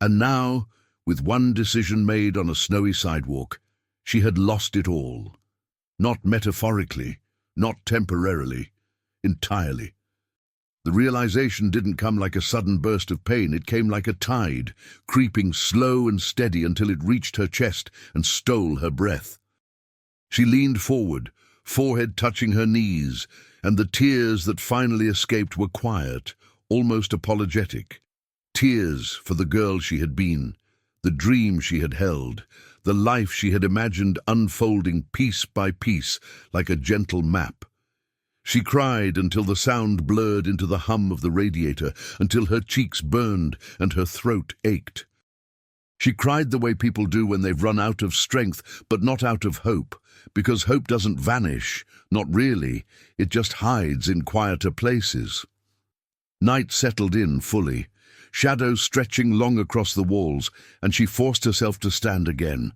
And now, with one decision made on a snowy sidewalk, she had lost it all. Not metaphorically, not temporarily, entirely. The realization didn't come like a sudden burst of pain, it came like a tide, creeping slow and steady until it reached her chest and stole her breath. She leaned forward, forehead touching her knees, and the tears that finally escaped were quiet, almost apologetic. Tears for the girl she had been, the dream she had held, the life she had imagined unfolding piece by piece like a gentle map. She cried until the sound blurred into the hum of the radiator, until her cheeks burned and her throat ached. She cried the way people do when they've run out of strength, but not out of hope, because hope doesn't vanish, not really, it just hides in quieter places. Night settled in fully, shadows stretching long across the walls, and she forced herself to stand again.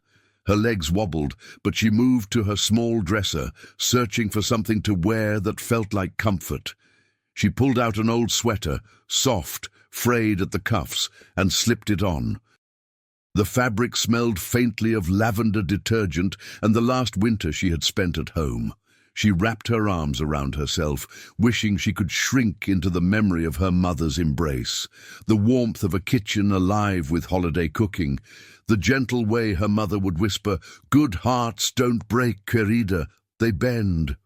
Her legs wobbled, but she moved to her small dresser, searching for something to wear that felt like comfort. She pulled out an old sweater, soft, frayed at the cuffs, and slipped it on. The fabric smelled faintly of lavender detergent and the last winter she had spent at home. She wrapped her arms around herself, wishing she could shrink into the memory of her mother's embrace, the warmth of a kitchen alive with holiday cooking, the gentle way her mother would whisper, "Good hearts don't break, querida, they bend."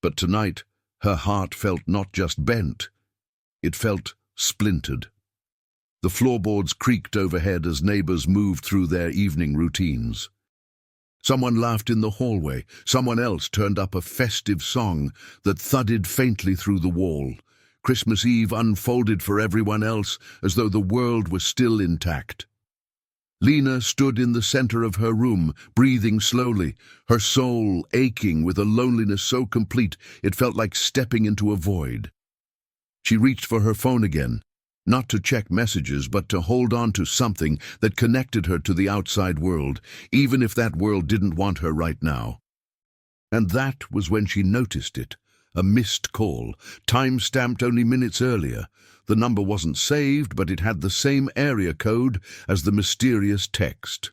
But tonight, her heart felt not just bent, it felt splintered. The floorboards creaked overhead as neighbors moved through their evening routines. Someone laughed in the hallway, someone else turned up a festive song that thudded faintly through the wall. Christmas Eve unfolded for everyone else as though the world was still intact. Lena stood in the center of her room, breathing slowly, her soul aching with a loneliness so complete it felt like stepping into a void. She reached for her phone again, not to check messages, but to hold on to something that connected her to the outside world, even if that world didn't want her right now. And that was when she noticed it, a missed call, time-stamped only minutes earlier. The number wasn't saved, but it had the same area code as the mysterious text.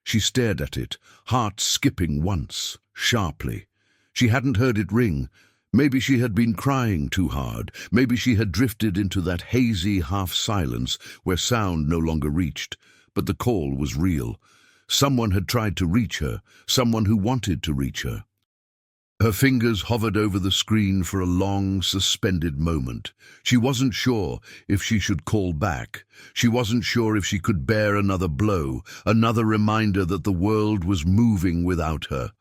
She stared at it, heart skipping once, sharply. She hadn't heard it ring. Maybe she had been crying too hard. Maybe she had drifted into that hazy half-silence where sound no longer reached. But the call was real. Someone had tried to reach her, someone who wanted to reach her. Her fingers hovered over the screen for a long, suspended moment. She wasn't sure if she should call back. She wasn't sure if she could bear another blow, another reminder that the world was moving without her.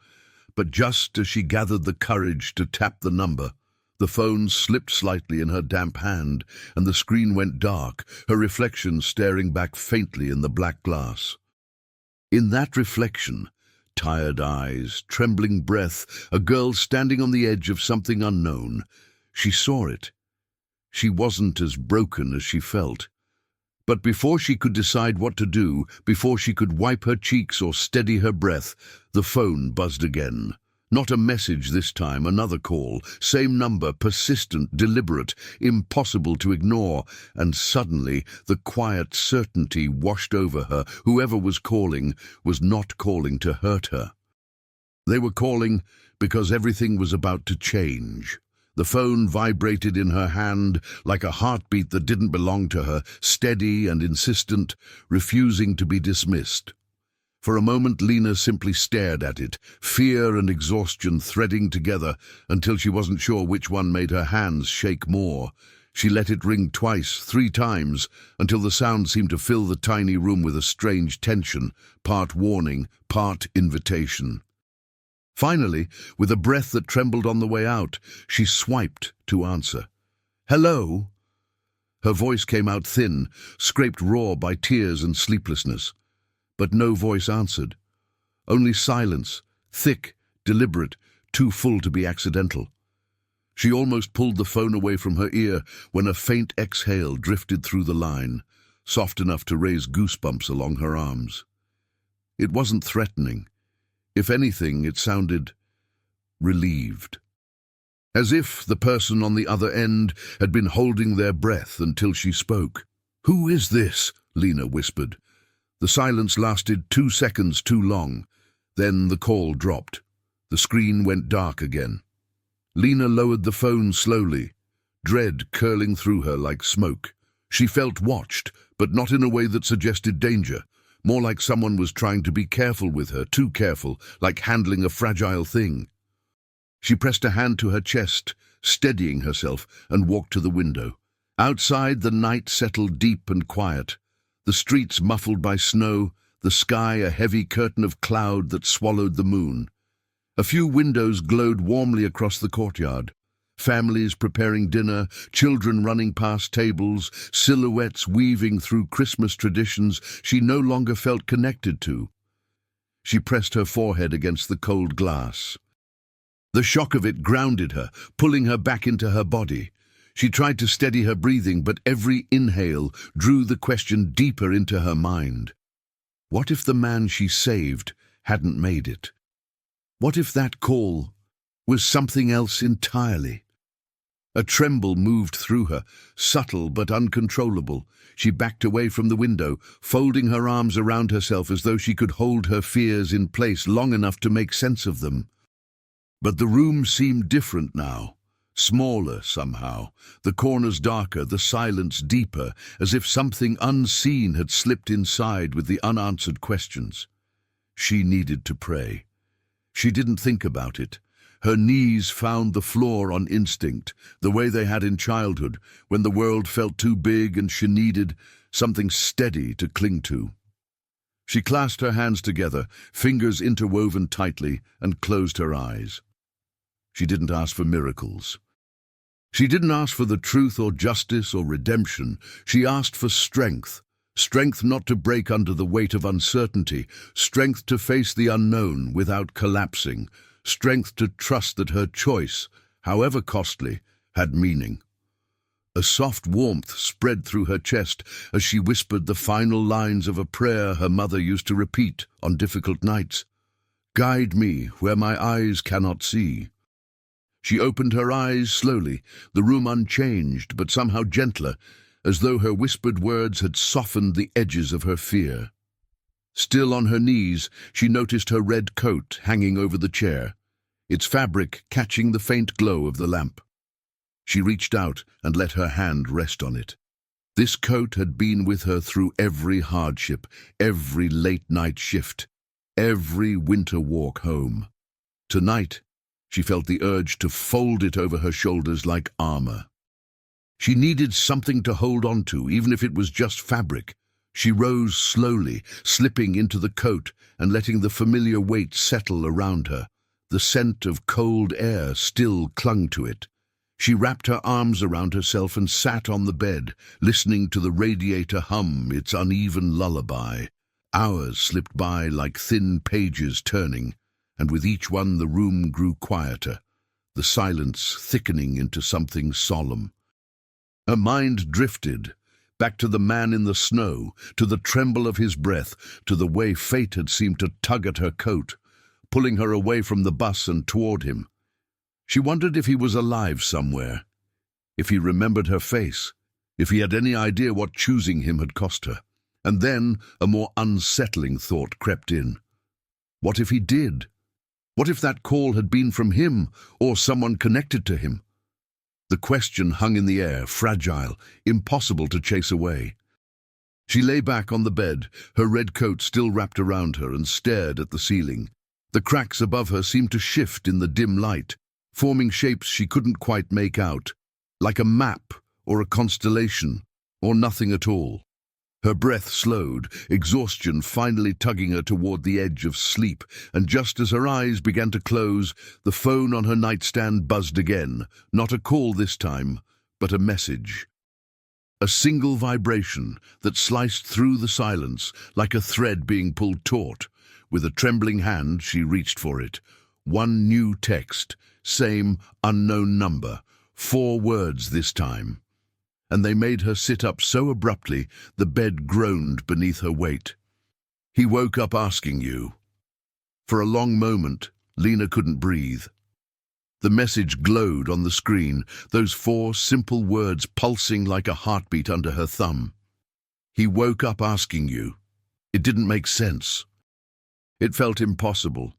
But just as she gathered the courage to tap the number, the phone slipped slightly in her damp hand, and the screen went dark, her reflection staring back faintly in the black glass. In that reflection, tired eyes, trembling breath, a girl standing on the edge of something unknown. She saw it. She wasn't as broken as she felt. But before she could decide what to do, before she could wipe her cheeks or steady her breath, the phone buzzed again. Not a message this time, another call. Same number, persistent, deliberate, impossible to ignore. And suddenly, the quiet certainty washed over her. Whoever was calling was not calling to hurt her. They were calling because everything was about to change. The phone vibrated in her hand like a heartbeat that didn't belong to her, steady and insistent, refusing to be dismissed. For a moment, Lena simply stared at it, fear and exhaustion threading together until she wasn't sure which one made her hands shake more. She let it ring twice, 3 times, until the sound seemed to fill the tiny room with a strange tension, part warning, part invitation. Finally, with a breath that trembled on the way out, she swiped to answer. "Hello?" Her voice came out thin, scraped raw by tears and sleeplessness. But no voice answered. Only silence, thick, deliberate, too full to be accidental. She almost pulled the phone away from her ear when a faint exhale drifted through the line, soft enough to raise goosebumps along her arms. It wasn't threatening. If anything, it sounded relieved. As if the person on the other end had been holding their breath until she spoke. "Who is this?" Lena whispered. The silence lasted 2 seconds too long. Then the call dropped. The screen went dark again. Lena lowered the phone slowly, dread curling through her like smoke. She felt watched, but not in a way that suggested danger. More like someone was trying to be careful with her, too careful, like handling a fragile thing. She pressed a hand to her chest, steadying herself, and walked to the window. Outside, the night settled deep and quiet. The streets muffled by snow, the sky a heavy curtain of cloud that swallowed the moon. A few windows glowed warmly across the courtyard. Families preparing dinner, children running past tables, silhouettes weaving through Christmas traditions she no longer felt connected to. She pressed her forehead against the cold glass. The shock of it grounded her, pulling her back into her body. She tried to steady her breathing, but every inhale drew the question deeper into her mind. What if the man she saved hadn't made it? What if that call was something else entirely? A tremble moved through her, subtle but uncontrollable. She backed away from the window, folding her arms around herself as though she could hold her fears in place long enough to make sense of them. But the room seemed different now, smaller somehow, the corners darker, the silence deeper, as if something unseen had slipped inside with the unanswered questions. She needed to pray. She didn't think about it. Her knees found the floor on instinct, the way they had in childhood, when the world felt too big and she needed something steady to cling to. She clasped her hands together, fingers interwoven tightly, and closed her eyes. She didn't ask for miracles. She didn't ask for the truth or justice or redemption. She asked for strength. Strength not to break under the weight of uncertainty, strength to face the unknown without collapsing, strength to trust that her choice, however costly, had meaning. A soft warmth spread through her chest as she whispered the final lines of a prayer her mother used to repeat on difficult nights. "Guide me where my eyes cannot see." She opened her eyes slowly, the room unchanged but somehow gentler, as though her whispered words had softened the edges of her fear. Still on her knees, she noticed her red coat hanging over the chair. its fabric catching the faint glow of the lamp. She reached out and let her hand rest on it. This coat had been with her through every hardship, every late-night shift, every winter walk home. Tonight, she felt the urge to fold it over her shoulders like armor. She needed something to hold on to, even if it was just fabric. She rose slowly, slipping into the coat and letting the familiar weight settle around her. The scent of cold air still clung to it. She wrapped her arms around herself and sat on the bed, listening to the radiator hum its uneven lullaby. Hours slipped by like thin pages turning, and with each one the room grew quieter, the silence thickening into something solemn. Her mind drifted, back to the man in the snow, to the tremble of his breath, to the way fate had seemed to tug at her coat, pulling her away from the bus and toward him. She wondered if he was alive somewhere, if he remembered her face, if he had any idea what choosing him had cost her. And then a more unsettling thought crept in. What if he did? What if that call had been from him or someone connected to him? The question hung in the air, fragile, impossible to chase away. She lay back on the bed, her red coat still wrapped around her, and stared at the ceiling. The cracks above her seemed to shift in the dim light, forming shapes she couldn't quite make out, like a map or a constellation, or nothing at all. Her breath slowed, exhaustion finally tugging her toward the edge of sleep, and just as her eyes began to close, the phone on her nightstand buzzed again, not a call this time, but a message. A single vibration that sliced through the silence like a thread being pulled taut. With a trembling hand, she reached for it. One new text, same unknown number, 4 words this time. And they made her sit up so abruptly the bed groaned beneath her weight. He woke up asking you. For a long moment, Lena couldn't breathe. The message glowed on the screen, those 4 simple words pulsing like a heartbeat under her thumb. He woke up asking you. It didn't make sense. It felt impossible,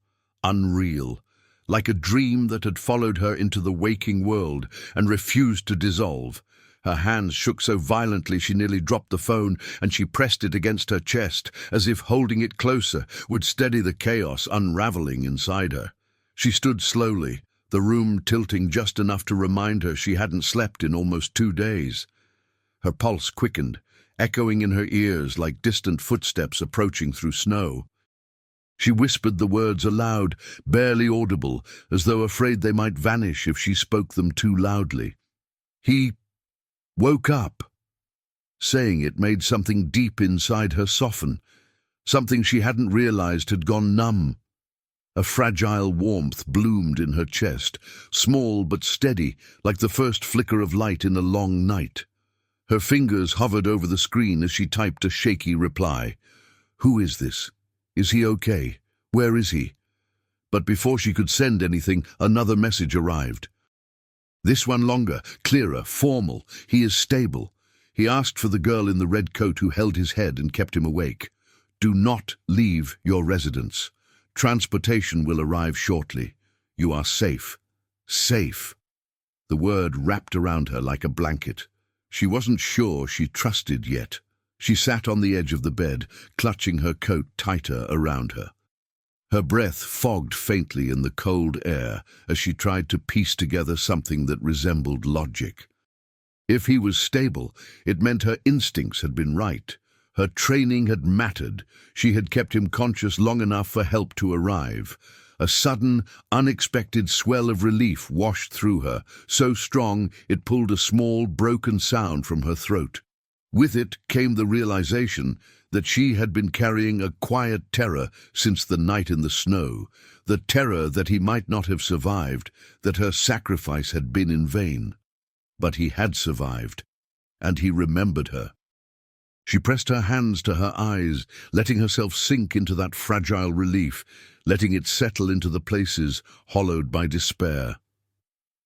unreal, like a dream that had followed her into the waking world and refused to dissolve. Her hands shook so violently she nearly dropped the phone, and she pressed it against her chest, as if holding it closer would steady the chaos unraveling inside her. She stood slowly, the room tilting just enough to remind her she hadn't slept in almost 2 days. Her pulse quickened, echoing in her ears like distant footsteps approaching through snow. She whispered the words aloud, barely audible, as though afraid they might vanish if she spoke them too loudly. He woke up. Saying it made something deep inside her soften, something she hadn't realized had gone numb. A fragile warmth bloomed in her chest, small but steady, like the first flicker of light in a long night. Her fingers hovered over the screen as she typed a shaky reply. Who is this? Is he okay? Where is he? But before she could send anything, another message arrived. This one longer, clearer, formal. He is stable. He asked for the girl in the red coat who held his head and kept him awake. Do not leave your residence. Transportation will arrive shortly. You are safe. Safe. The word wrapped around her like a blanket. She wasn't sure she trusted yet. She sat on the edge of the bed, clutching her coat tighter around her. Her breath fogged faintly in the cold air as she tried to piece together something that resembled logic. If he was stable, it meant her instincts had been right. Her training had mattered. She had kept him conscious long enough for help to arrive. A sudden, unexpected swell of relief washed through her, so strong it pulled a small, broken sound from her throat. With it came the realization that she had been carrying a quiet terror since the night in the snow, the terror that he might not have survived, that her sacrifice had been in vain. But he had survived, and he remembered her. She pressed her hands to her eyes, letting herself sink into that fragile relief, letting it settle into the places hollowed by despair.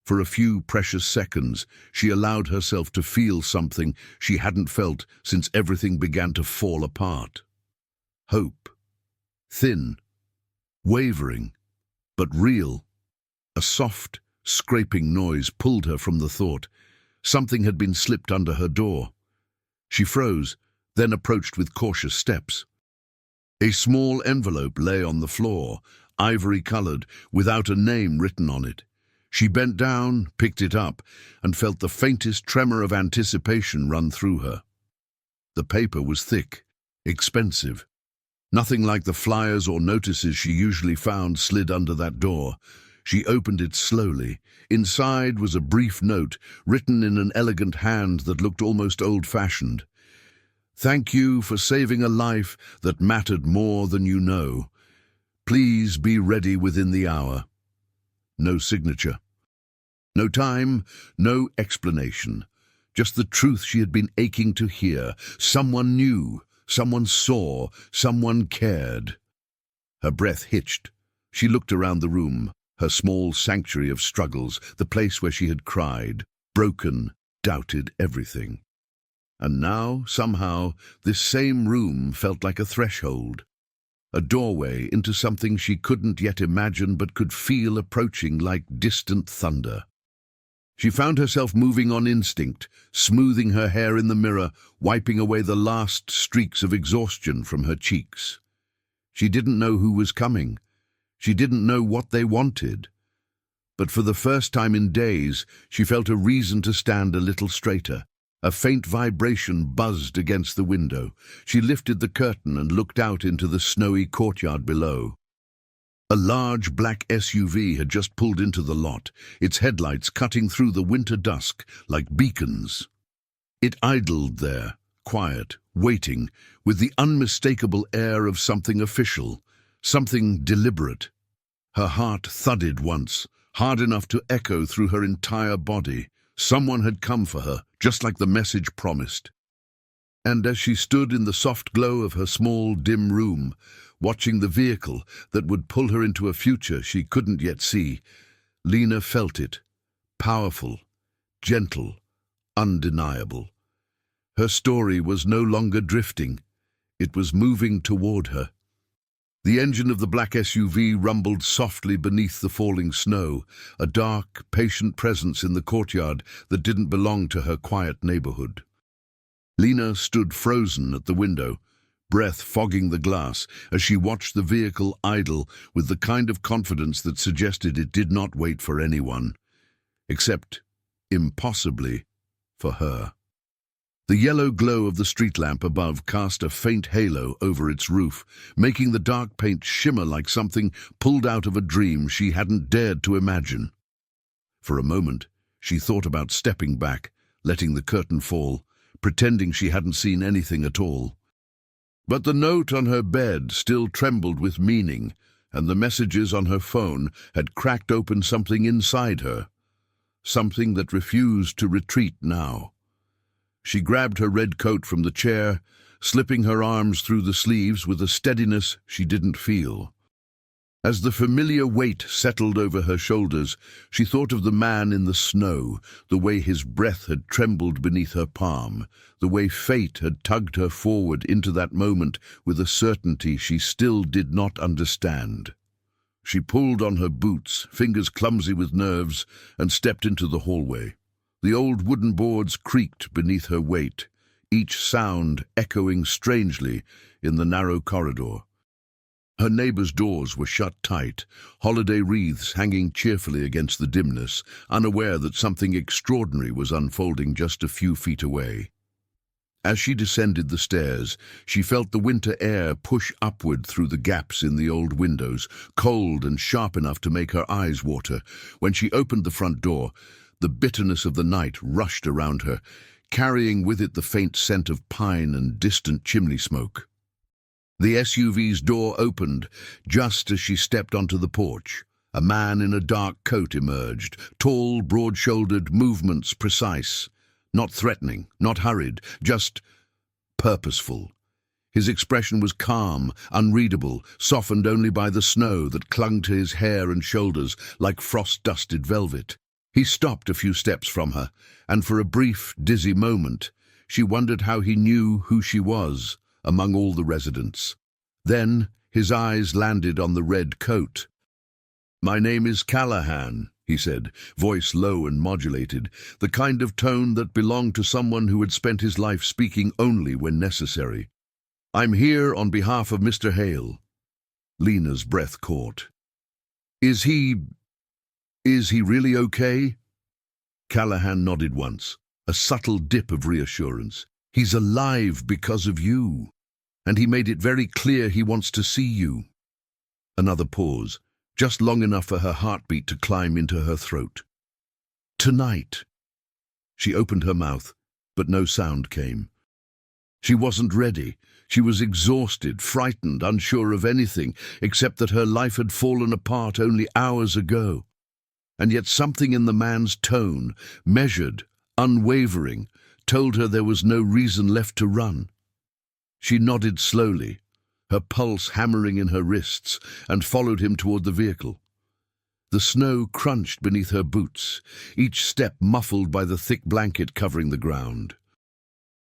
For a few precious seconds, she allowed herself to feel something she hadn't felt since everything began to fall apart. Hope. Thin. Wavering. But real. A soft, scraping noise pulled her from the thought. Something had been slipped under her door. She froze, then approached with cautious steps. A small envelope lay on the floor, ivory-colored, without a name written on it. She bent down, picked it up, and felt the faintest tremor of anticipation run through her. The paper was thick, expensive. Nothing like the flyers or notices she usually found slid under that door. She opened it slowly. Inside was a brief note, written in an elegant hand that looked almost old-fashioned. "Thank you for saving a life that mattered more than you know. Please be ready within the hour." No signature. No time, no explanation. Just the truth she had been aching to hear. Someone knew, someone saw, someone cared. Her breath hitched. She looked around the room, her small sanctuary of struggles, the place where she had cried, broken, doubted everything. And now, somehow, this same room felt like a threshold. A doorway into something she couldn't yet imagine but could feel approaching like distant thunder. She found herself moving on instinct, smoothing her hair in the mirror, wiping away the last streaks of exhaustion from her cheeks. She didn't know who was coming. She didn't know what they wanted. But for the first time in days, she felt a reason to stand a little straighter. A faint vibration buzzed against the window. She lifted the curtain and looked out into the snowy courtyard below. A large black SUV had just pulled into the lot, its headlights cutting through the winter dusk like beacons. It idled there, quiet, waiting, with the unmistakable air of something official, something deliberate. Her heart thudded once, hard enough to echo through her entire body. Someone had come for her, just like the message promised. And as she stood in the soft glow of her small, dim room, watching the vehicle that would pull her into a future she couldn't yet see, Lena felt it, powerful, gentle, undeniable. Her story was no longer drifting. It was moving toward her. The engine of the black SUV rumbled softly beneath the falling snow, a dark, patient presence in the courtyard that didn't belong to her quiet neighborhood. Lena stood frozen at the window, breath fogging the glass as she watched the vehicle idle with the kind of confidence that suggested it did not wait for anyone, except, impossibly, for her. The yellow glow of the street lamp above cast a faint halo over its roof, making the dark paint shimmer like something pulled out of a dream she hadn't dared to imagine. For a moment, she thought about stepping back, letting the curtain fall, pretending she hadn't seen anything at all. But the note on her bed still trembled with meaning, and the messages on her phone had cracked open something inside her, something that refused to retreat now. She grabbed her red coat from the chair, slipping her arms through the sleeves with a steadiness she didn't feel. As the familiar weight settled over her shoulders, she thought of the man in the snow, the way his breath had trembled beneath her palm, the way fate had tugged her forward into that moment with a certainty she still did not understand. She pulled on her boots, fingers clumsy with nerves, and stepped into the hallway. The old wooden boards creaked beneath her weight, each sound echoing strangely in the narrow corridor. Her neighbors' doors were shut tight, holiday wreaths hanging cheerfully against the dimness, unaware that something extraordinary was unfolding just a few feet away. As she descended the stairs, she felt the winter air push upward through the gaps in the old windows, cold and sharp enough to make her eyes water. When she opened the front door, the bitterness of the night rushed around her, carrying with it the faint scent of pine and distant chimney smoke. The SUV's door opened just as she stepped onto the porch. A man in a dark coat emerged, tall, broad-shouldered, movements precise. Not threatening, not hurried, just purposeful. His expression was calm, unreadable, softened only by the snow that clung to his hair and shoulders like frost-dusted velvet. He stopped a few steps from her, and for a brief, dizzy moment, she wondered how he knew who she was among all the residents. Then his eyes landed on the red coat. "My name is Callahan," he said, voice low and modulated, the kind of tone that belonged to someone who had spent his life speaking only when necessary. "I'm here on behalf of Mr. Hale." Lena's breath caught. Is he really okay?" Callahan nodded once, a subtle dip of reassurance. "He's alive because of you, and he made it very clear he wants to see you." Another pause, just long enough for her heartbeat to climb into her throat. "Tonight." She opened her mouth, but no sound came. She wasn't ready. She was exhausted, frightened, unsure of anything, except that her life had fallen apart only hours ago. And yet something in the man's tone, measured, unwavering, told her there was no reason left to run. She nodded slowly, her pulse hammering in her wrists, and followed him toward the vehicle. The snow crunched beneath her boots, each step muffled by the thick blanket covering the ground.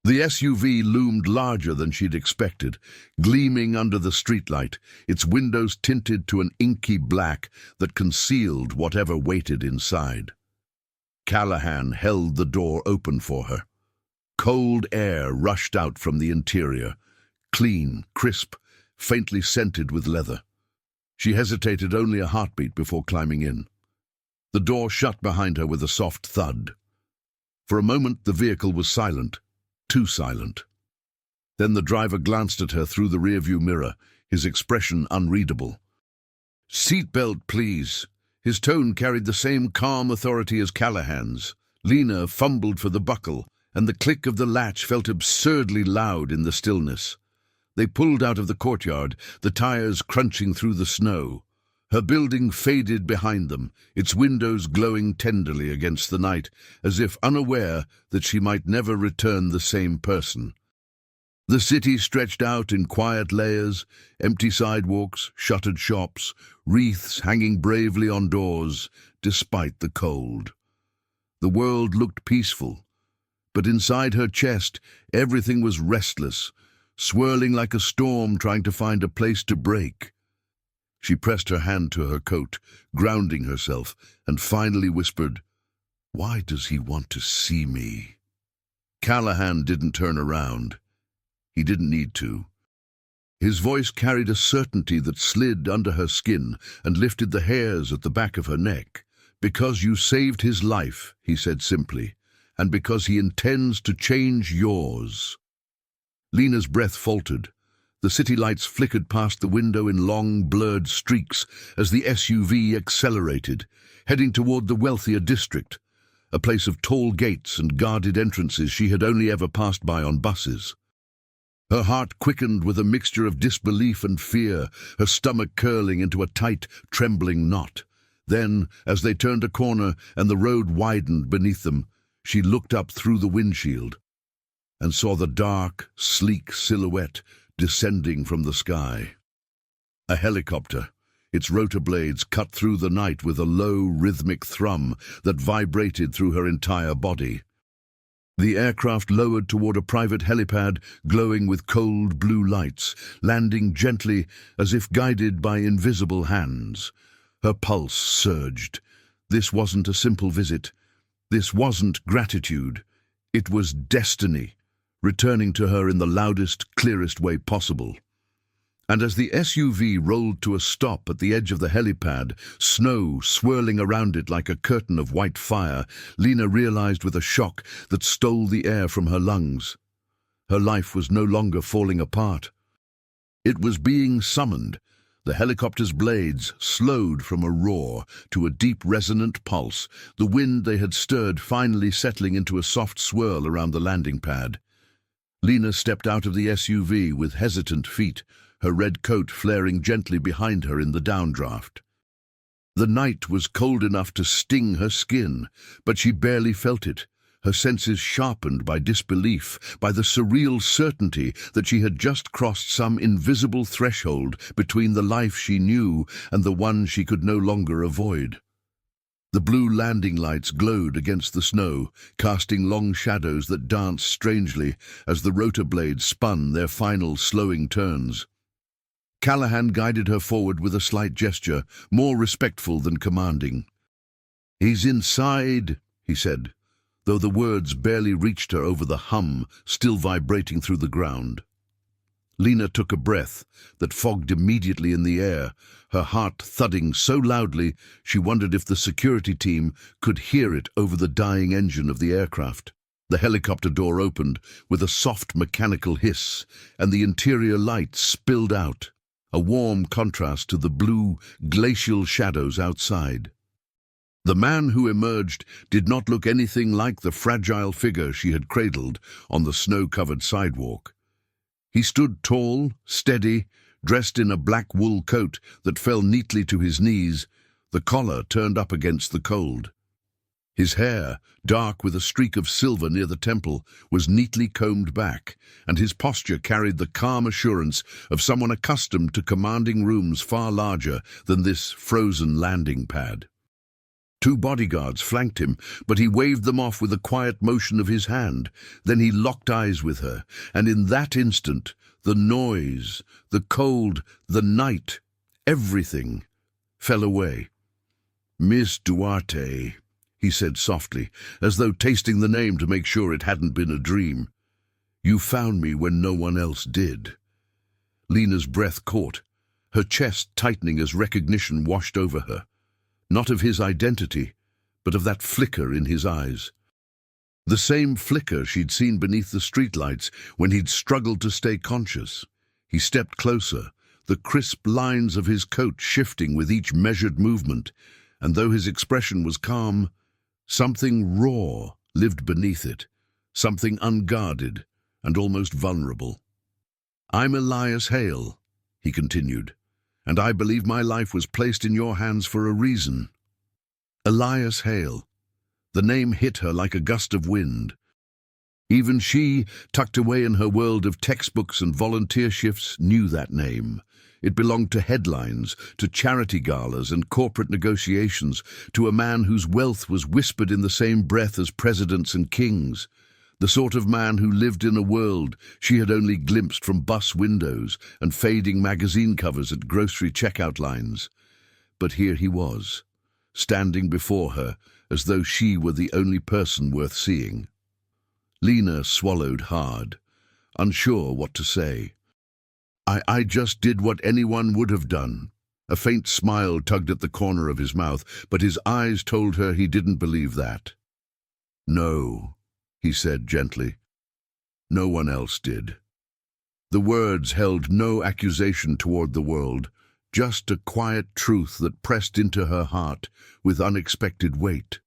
The SUV loomed larger than she'd expected, gleaming under the streetlight, its windows tinted to an inky black that concealed whatever waited inside. Callahan held the door open for her. Cold air rushed out from the interior, clean, crisp, faintly scented with leather. She hesitated only a heartbeat before climbing in. The door shut behind her with a soft thud. For a moment the vehicle was silent, too silent. Then the driver glanced at her through the rearview mirror, his expression unreadable. "Seatbelt, please." His tone carried the same calm authority as Callahan's. Lena fumbled for the buckle, and the click of the latch felt absurdly loud in the stillness. They pulled out of the courtyard, the tires crunching through the snow. Her building faded behind them, its windows glowing tenderly against the night, as if unaware that she might never return the same person. The city stretched out in quiet layers, empty sidewalks, shuttered shops, wreaths hanging bravely on doors, despite the cold. The world looked peaceful, but inside her chest everything was restless, swirling like a storm trying to find a place to break. She pressed her hand to her coat, grounding herself, and finally whispered, "Why does he want to see me?" Callahan didn't turn around. He didn't need to. His voice carried a certainty that slid under her skin and lifted the hairs at the back of her neck. "Because you saved his life," he said simply, "and because he intends to change yours." Lena's breath faltered. The city lights flickered past the window in long, blurred streaks as the SUV accelerated, heading toward the wealthier district, a place of tall gates and guarded entrances she had only ever passed by on buses. Her heart quickened with a mixture of disbelief and fear, her stomach curling into a tight, trembling knot. Then, as they turned a corner and the road widened beneath them, she looked up through the windshield and saw the dark, sleek silhouette descending from the sky. A helicopter, its rotor blades cut through the night with a low, rhythmic thrum that vibrated through her entire body. The aircraft lowered toward a private helipad glowing with cold blue lights, landing gently as if guided by invisible hands. Her pulse surged. This wasn't a simple visit. This wasn't gratitude. It was destiny, returning to her in the loudest, clearest way possible. And as the SUV rolled to a stop at the edge of the helipad, snow swirling around it like a curtain of white fire, Lena realized with a shock that stole the air from her lungs. Her life was no longer falling apart. It was being summoned. The helicopter's blades slowed from a roar to a deep resonant pulse, the wind they had stirred finally settling into a soft swirl around the landing pad. Lena stepped out of the SUV with hesitant feet, her red coat flaring gently behind her in the downdraft. The night was cold enough to sting her skin, but she barely felt it, her senses sharpened by disbelief, by the surreal certainty that she had just crossed some invisible threshold between the life she knew and the one she could no longer avoid. The blue landing lights glowed against the snow, casting long shadows that danced strangely as the rotor blades spun their final slowing turns. Callahan guided her forward with a slight gesture, more respectful than commanding. "He's inside," he said, though the words barely reached her over the hum still vibrating through the ground. Lena took a breath that fogged immediately in the air, her heart thudding so loudly she wondered if the security team could hear it over the dying engine of the aircraft. The helicopter door opened with a soft mechanical hiss, and the interior light spilled out, a warm contrast to the blue, glacial shadows outside. The man who emerged did not look anything like the fragile figure she had cradled on the snow-covered sidewalk. He stood tall, steady, dressed in a black wool coat that fell neatly to his knees, the collar turned up against the cold. His hair, dark with a streak of silver near the temple, was neatly combed back, and his posture carried the calm assurance of someone accustomed to commanding rooms far larger than this frozen landing pad. 2 bodyguards flanked him, but he waved them off with a quiet motion of his hand. Then he locked eyes with her, and in that instant, the noise, the cold, the night, everything fell away. "Miss Duarte," he said softly, as though tasting the name to make sure it hadn't been a dream. "You found me when no one else did." Lena's breath caught, her chest tightening as recognition washed over her. Not of his identity, but of that flicker in his eyes. The same flicker she'd seen beneath the streetlights when he'd struggled to stay conscious. He stepped closer, the crisp lines of his coat shifting with each measured movement, and though his expression was calm, something raw lived beneath it, something unguarded and almost vulnerable. "I'm Elias Hale," he continued, "and I believe my life was placed in your hands for a reason." Elias Hale. The name hit her like a gust of wind. Even she, tucked away in her world of textbooks and volunteer shifts, knew that name. It belonged to headlines, to charity galas and corporate negotiations, to a man whose wealth was whispered in the same breath as presidents and kings. The sort of man who lived in a world she had only glimpsed from bus windows and fading magazine covers at grocery checkout lines. But here he was, standing before her as though she were the only person worth seeing. Lena swallowed hard, unsure what to say. I just did what anyone would have done." A faint smile tugged at the corner of his mouth, but his eyes told her he didn't believe that. "No," he said gently. "No one else did." The words held no accusation toward the world, just a quiet truth that pressed into her heart with unexpected weight.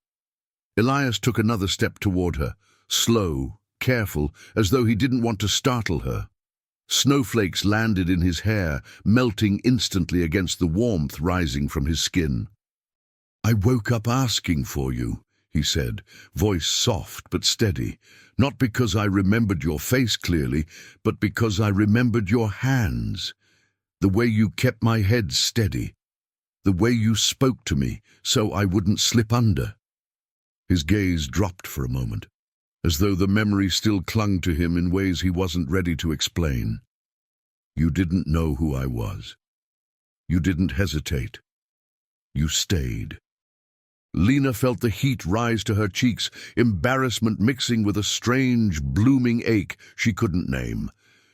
Elias took another step toward her, slow, careful, as though he didn't want to startle her. Snowflakes landed in his hair, melting instantly against the warmth rising from his skin. "I woke up asking for you," he said, voice soft but steady, "not because I remembered your face clearly, but because I remembered your hands, the way you kept my head steady, the way you spoke to me so I wouldn't slip under." His gaze dropped for a moment, as though the memory still clung to him in ways he wasn't ready to explain. "You didn't know who I was. You didn't hesitate. You stayed." Lena felt the heat rise to her cheeks, embarrassment mixing with a strange, blooming ache she couldn't name.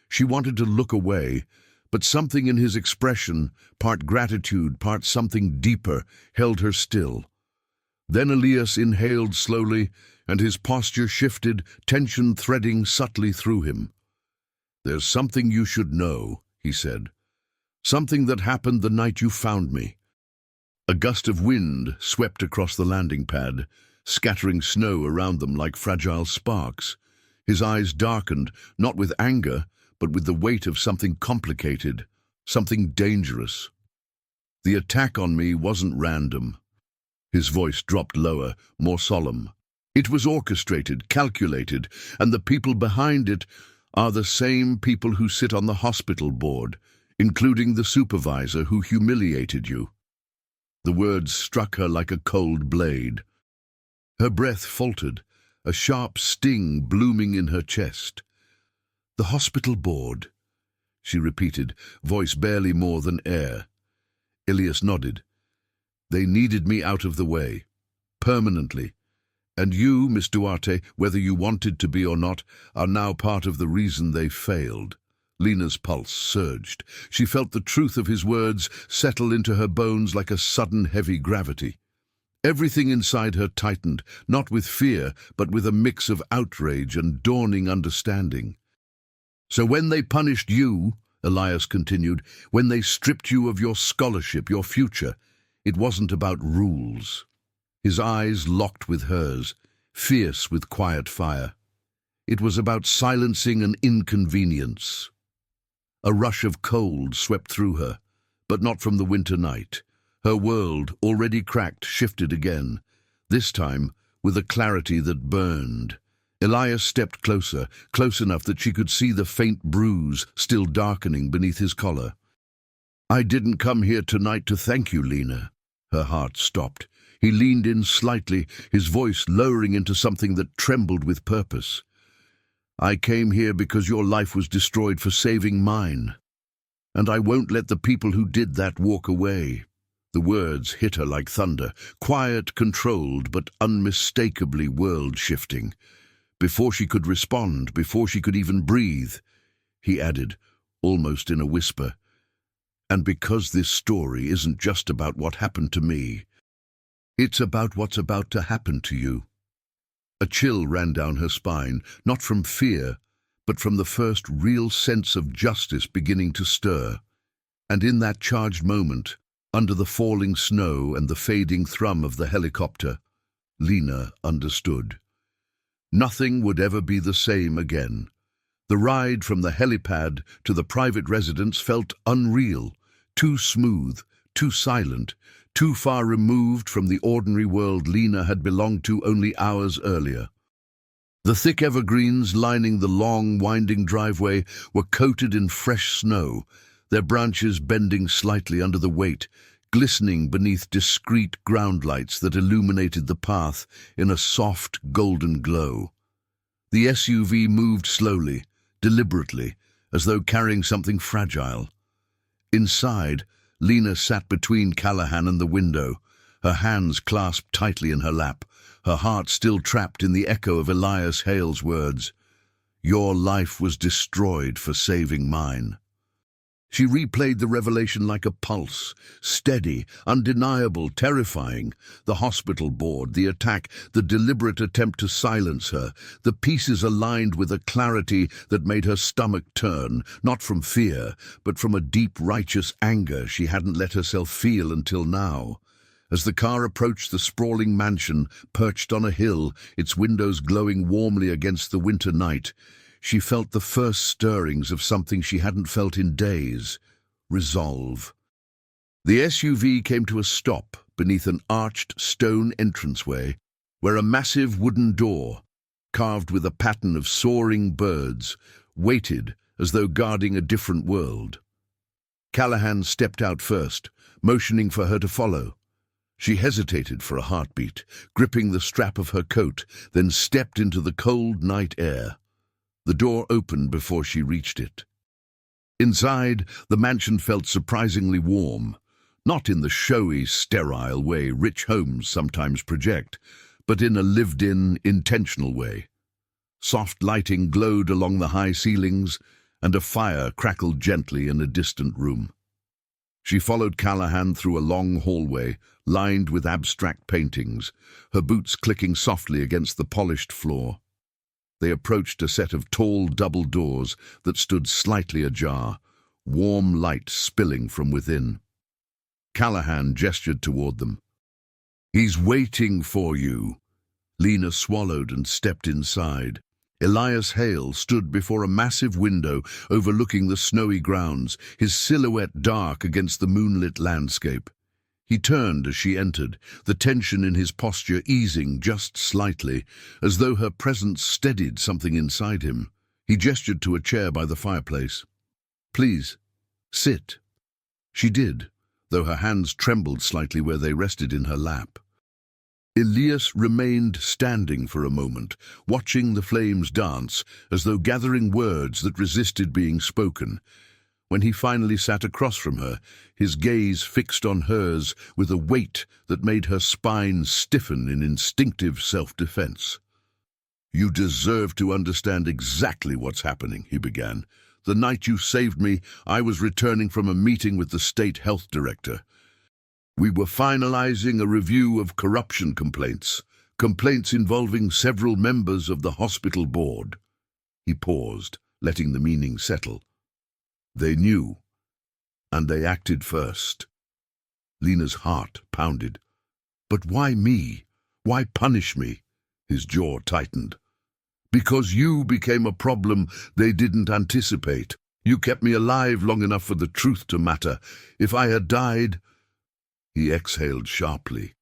She wanted to look away, but something in his expression, part gratitude, part something deeper, held her still. Then Elias inhaled slowly, and his posture shifted, tension threading subtly through him. "There's something you should know," he said. "Something that happened the night you found me." A gust of wind swept across the landing pad, scattering snow around them like fragile sparks. His eyes darkened, not with anger, but with the weight of something complicated, something dangerous. "The attack on me wasn't random." His voice dropped lower, more solemn. "It was orchestrated, calculated, and the people behind it are the same people who sit on the hospital board, including the supervisor who humiliated you." The words struck her like a cold blade. Her breath faltered, a sharp sting blooming in her chest. The hospital board. she repeated, voice barely more than air. Ilias nodded. They needed me out of the way. Permanently. And you, Miss Duarte, whether you wanted to be or not, are now part of the reason they failed. Lena's pulse surged. She felt the truth of his words settle into her bones like a sudden heavy gravity. Everything inside her tightened, not with fear, but with a mix of outrage and dawning understanding. So when they punished you, Elias continued, when they stripped you of your scholarship, your future, it wasn't about rules. His eyes locked with hers, fierce with quiet fire. It was about silencing an inconvenience. A rush of cold swept through her, but not from the winter night. Her world, already cracked, shifted again, this time with a clarity that burned. Elias stepped closer, close enough that she could see the faint bruise still darkening beneath his collar. I didn't come here tonight to thank you, Lena. Her heart stopped. He leaned in slightly, his voice lowering into something that trembled with purpose. I came here because your life was destroyed for saving mine. And I won't let the people who did that walk away. The words hit her like thunder, quiet, controlled, but unmistakably world-shifting. Before she could respond, before she could even breathe, he added, almost in a whisper, and because this story isn't just about what happened to me, it's about what's about to happen to you. A chill ran down her spine, not from fear, but from the first real sense of justice beginning to stir. And in that charged moment, under the falling snow and the fading thrum of the helicopter, Lena understood. Nothing would ever be the same again. The ride from the helipad to the private residence felt unreal, too smooth, too silent, too far removed from the ordinary world Lena had belonged to only hours earlier. The thick evergreens lining the long, winding driveway were coated in fresh snow, their branches bending slightly under the weight, glistening beneath discreet ground lights that illuminated the path in a soft, golden glow. The SUV moved slowly, deliberately, as though carrying something fragile. Inside, Lena sat between Callahan and the window, her hands clasped tightly in her lap, her heart still trapped in the echo of Elias Hale's words, "Your life was destroyed for saving mine." She replayed the revelation like a pulse, steady, undeniable, terrifying. The hospital board, the attack, the deliberate attempt to silence her, the pieces aligned with a clarity that made her stomach turn, not from fear, but from a deep, righteous anger she hadn't let herself feel until now. As the car approached the sprawling mansion, perched on a hill, its windows glowing warmly against the winter night, she felt the first stirrings of something she hadn't felt in days: resolve. The SUV came to a stop beneath an arched stone entranceway, where a massive wooden door, carved with a pattern of soaring birds, waited as though guarding a different world. Callahan stepped out first, motioning for her to follow. She hesitated for a heartbeat, gripping the strap of her coat, then stepped into the cold night air. The door opened before she reached it. Inside, the mansion felt surprisingly warm, not in the showy, sterile way rich homes sometimes project, but in a lived-in, intentional way. Soft lighting glowed along the high ceilings, and a fire crackled gently in a distant room. She followed Callahan through a long hallway, lined with abstract paintings, her boots clicking softly against the polished floor. They approached a set of tall double doors that stood slightly ajar, warm light spilling from within. Callahan gestured toward them. "He's waiting for you." Lena swallowed and stepped inside. Elias Hale stood before a massive window overlooking the snowy grounds, his silhouette dark against the moonlit landscape. He turned as she entered, the tension in his posture easing just slightly, as though her presence steadied something inside him. He gestured to a chair by the fireplace. "Please, sit." She did, though her hands trembled slightly where they rested in her lap. Elias remained standing for a moment, watching the flames dance, as though gathering words that resisted being spoken. When he finally sat across from her, his gaze fixed on hers with a weight that made her spine stiffen in instinctive self-defense. "You deserve to understand exactly what's happening," he began. "The night you saved me, I was returning from a meeting with the state health director. We were finalizing a review of corruption complaints involving several members of the hospital board." He paused, letting the meaning settle. "They knew, and they acted first." Lena's heart pounded. "But why me? Why punish me?" His jaw tightened. "Because you became a problem they didn't anticipate. You kept me alive long enough for the truth to matter. If I had died—" He exhaled sharply.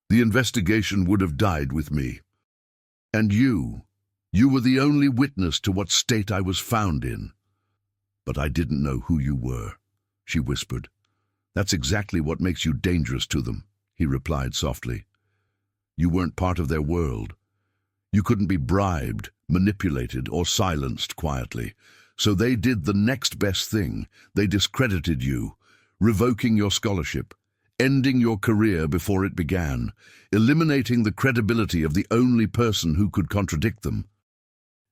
"The investigation would have died with me. And you were the only witness to what state I was found in." "But I didn't know who you were," she whispered. "That's exactly what makes you dangerous to them," he replied softly. "You weren't part of their world. You couldn't be bribed, manipulated, or silenced quietly. So they did the next best thing. They discredited you, revoking your scholarship, ending your career before it began, eliminating the credibility of the only person who could contradict them."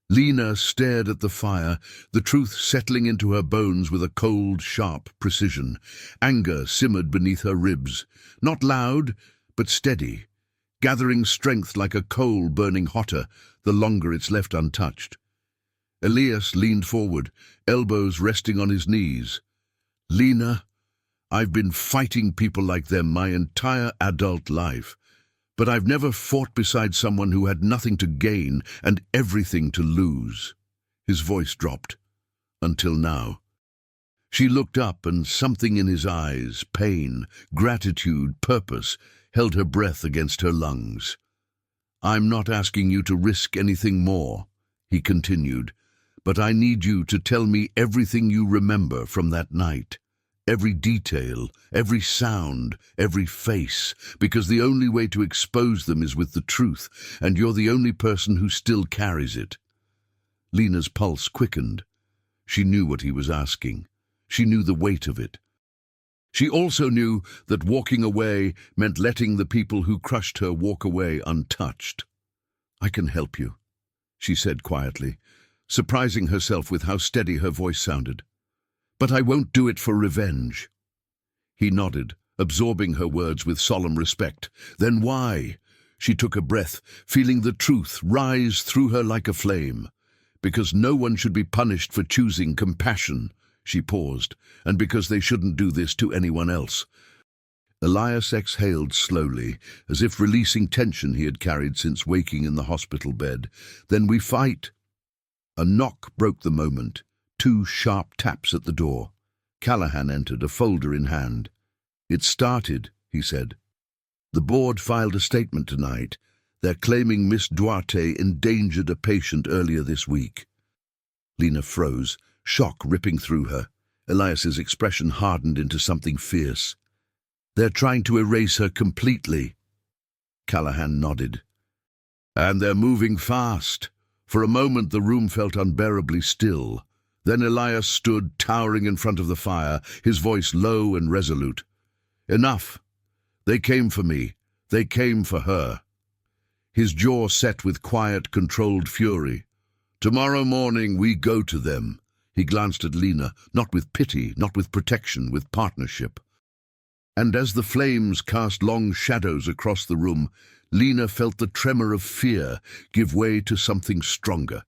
Lena stared at the fire, the truth settling into her bones with a cold, sharp precision. Anger simmered beneath her ribs, not loud, but steady, gathering strength like a coal burning hotter the longer it's left untouched. Elias leaned forward, elbows resting on his knees. "Lena, I've been fighting people like them my entire adult life. But I've never fought beside someone who had nothing to gain and everything to lose." His voice dropped. "Until now." She looked up, and something in his eyes, pain, gratitude, purpose, held her breath against her lungs. "I'm not asking you to risk anything more," he continued, "but I need you to tell me everything you remember from that night. Every detail, every sound, every face, because the only way to expose them is with the truth, and you're the only person who still carries it." Lena's pulse quickened. She knew what he was asking. She knew the weight of it. She also knew that walking away meant letting the people who crushed her walk away untouched. "I can help you," she said quietly, surprising herself with how steady her voice sounded. "But I won't do it for revenge." He nodded, absorbing her words with solemn respect. "Then why?" She took a breath, feeling the truth rise through her like a flame. "Because no one should be punished for choosing compassion," she paused, "and because they shouldn't do this to anyone else." Elias exhaled slowly, as if releasing tension he had carried since waking in the hospital bed. "Then we fight." A knock broke the moment. 2 sharp taps at the door. Callahan entered, a folder in hand. "It started," he said. "The board filed a statement tonight. They're claiming Miss Duarte endangered a patient earlier this week." Lena froze, shock ripping through her. Elias's expression hardened into something fierce. "They're trying to erase her completely." Callahan nodded. "And they're moving fast." For a moment the room felt unbearably still. Then Elias stood towering in front of the fire, his voice low and resolute. "Enough. They came for me. They came for her." His jaw set with quiet, controlled fury. "Tomorrow morning we go to them." He glanced at Lena, not with pity, not with protection, with partnership. And as the flames cast long shadows across the room, Lena felt the tremor of fear give way to something stronger,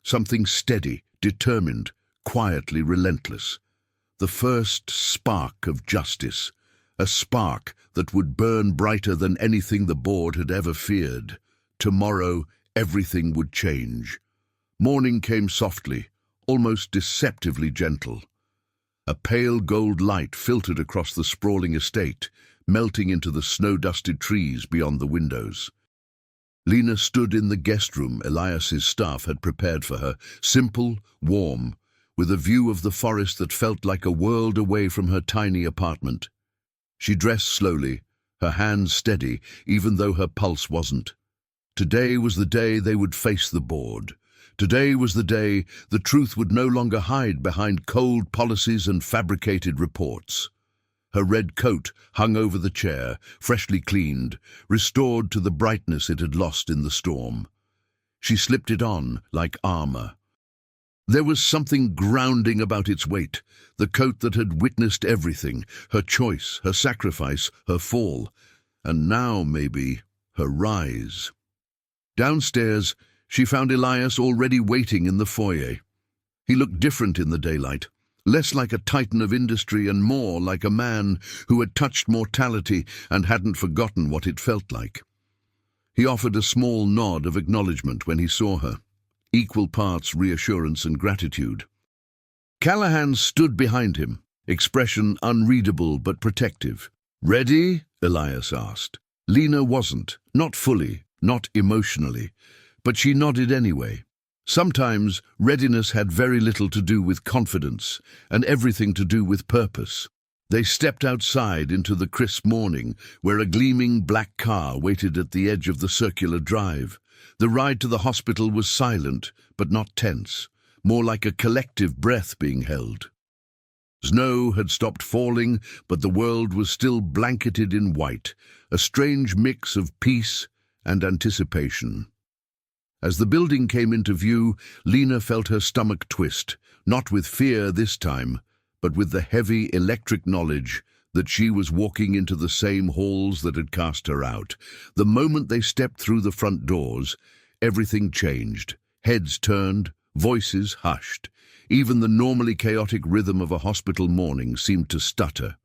something steady, determined, quietly relentless. The first spark of justice, a spark that would burn brighter than anything the board had ever feared. Tomorrow, everything would change. Morning came softly, almost deceptively gentle. A pale gold light filtered across the sprawling estate, melting into the snow-dusted trees beyond the windows. Lena stood in the guest room Elias's staff had prepared for her, simple, warm, with a view of the forest that felt like a world away from her tiny apartment. She dressed slowly, her hands steady, even though her pulse wasn't. Today was the day they would face the board, Today was the day the truth would no longer hide behind cold policies and fabricated reports. Her red coat hung over the chair, freshly cleaned, restored to the brightness it had lost in the storm. She slipped it on like armor. There was something grounding about its weight, the coat that had witnessed everything, her choice, her sacrifice, her fall, and now, maybe, her rise. Downstairs, she found Elias already waiting in the foyer. He looked different in the daylight, less like a titan of industry and more like a man who had touched mortality and hadn't forgotten what it felt like. He offered a small nod of acknowledgement when he saw her, equal parts reassurance and gratitude. Callahan stood behind him, expression unreadable but protective. "Ready?" Elias asked. Lena wasn't, not fully, not emotionally, but she nodded anyway. Sometimes readiness had very little to do with confidence and everything to do with purpose. They stepped outside into the crisp morning, where a gleaming black car waited at the edge of the circular drive. The ride to the hospital was silent, but not tense, more like a collective breath being held. Snow had stopped falling, but the world was still blanketed in white, a strange mix of peace and anticipation. As the building came into view, Lena felt her stomach twist, not with fear this time, but with the heavy electric knowledge that she was walking into the same halls that had cast her out. The moment they stepped through the front doors, everything changed. Heads turned, voices hushed. Even the normally chaotic rhythm of a hospital morning seemed to stutter.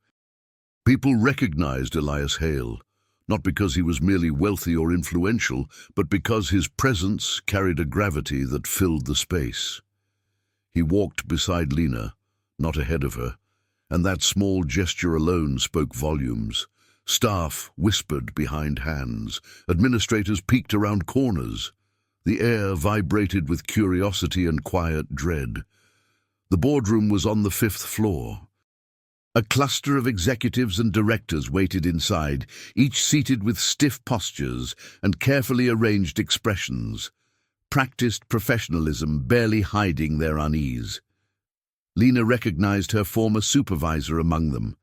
People recognized Elias Hale, not because he was merely wealthy or influential, but because his presence carried a gravity that filled the space. He walked beside Lena, not ahead of her, and that small gesture alone spoke volumes. Staff whispered behind hands. Administrators peeked around corners. The air vibrated with curiosity and quiet dread. The boardroom was on the 5th floor. A cluster of executives and directors waited inside, each seated with stiff postures and carefully arranged expressions. Practiced professionalism barely hiding their unease. Lena recognized her former supervisor among them.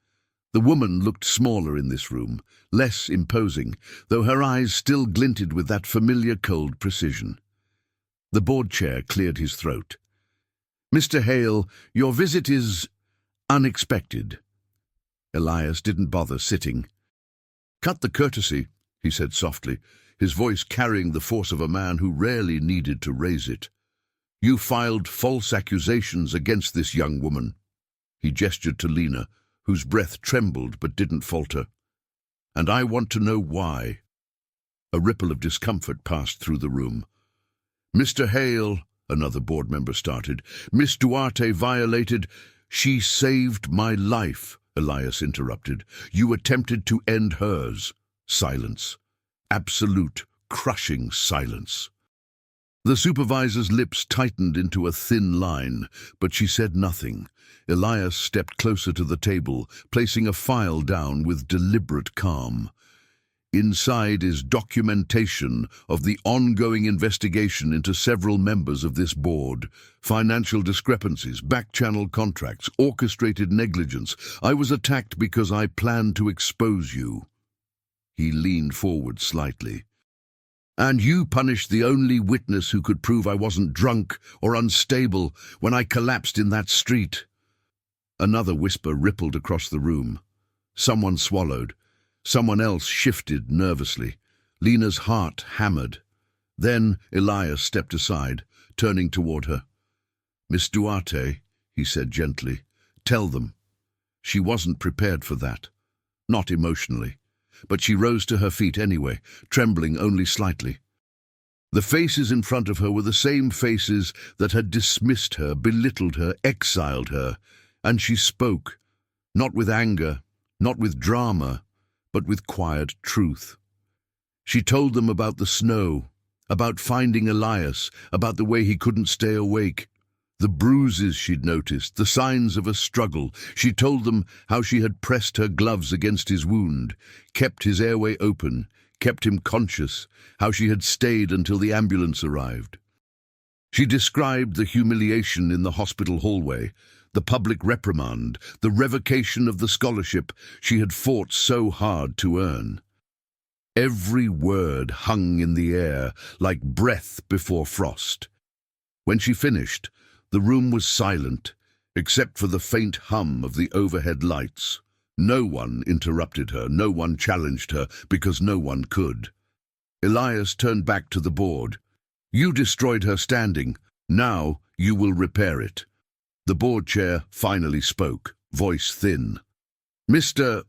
The woman looked smaller in this room, less imposing, though her eyes still glinted with that familiar cold precision. The board chair cleared his throat. "Mr. Hale, your visit is unexpected." Elias didn't bother sitting. "Cut the courtesy," he said softly, his voice carrying the force of a man who rarely needed to raise it. "You filed false accusations against this young woman." He gestured to Lena, whose breath trembled but didn't falter. "And I want to know why." A ripple of discomfort passed through the room. "Mr. Hale," another board member started, "Miss Duarte violated—" "She saved my life," Elias interrupted. "You attempted to end hers." Silence. Absolute, crushing silence. The supervisor's lips tightened into a thin line, but she said nothing. Elias stepped closer to the table, placing a file down with deliberate calm. "Inside is documentation of the ongoing investigation into several members of this board. Financial discrepancies, back-channel contracts, orchestrated negligence. I was attacked because I planned to expose you." He leaned forward slightly. "And you punished the only witness who could prove I wasn't drunk or unstable when I collapsed in that street." Another whisper rippled across the room. Someone swallowed. Someone else shifted nervously. Lena's heart hammered. Then Elias stepped aside, turning toward her. "Miss Duarte," he said gently, "tell them." She wasn't prepared for that. Not emotionally. But she rose to her feet anyway, trembling only slightly. The faces in front of her were the same faces that had dismissed her, belittled her, exiled her, and she spoke, not with anger, not with drama, but with quiet truth. She told them about the snow, about finding Elias, about the way he couldn't stay awake, the bruises she'd noticed, the signs of a struggle. She told them how she had pressed her gloves against his wound, kept his airway open, kept him conscious, how she had stayed until the ambulance arrived. She described the humiliation in the hospital hallway, the public reprimand, the revocation of the scholarship she had fought so hard to earn. Every word hung in the air like breath before frost. When she finished, the room was silent, except for the faint hum of the overhead lights. No one interrupted her, no one challenged her, because no one could. Elias turned back to the board. "You destroyed her standing. Now you will repair it." The board chair finally spoke, voice thin. "Mr.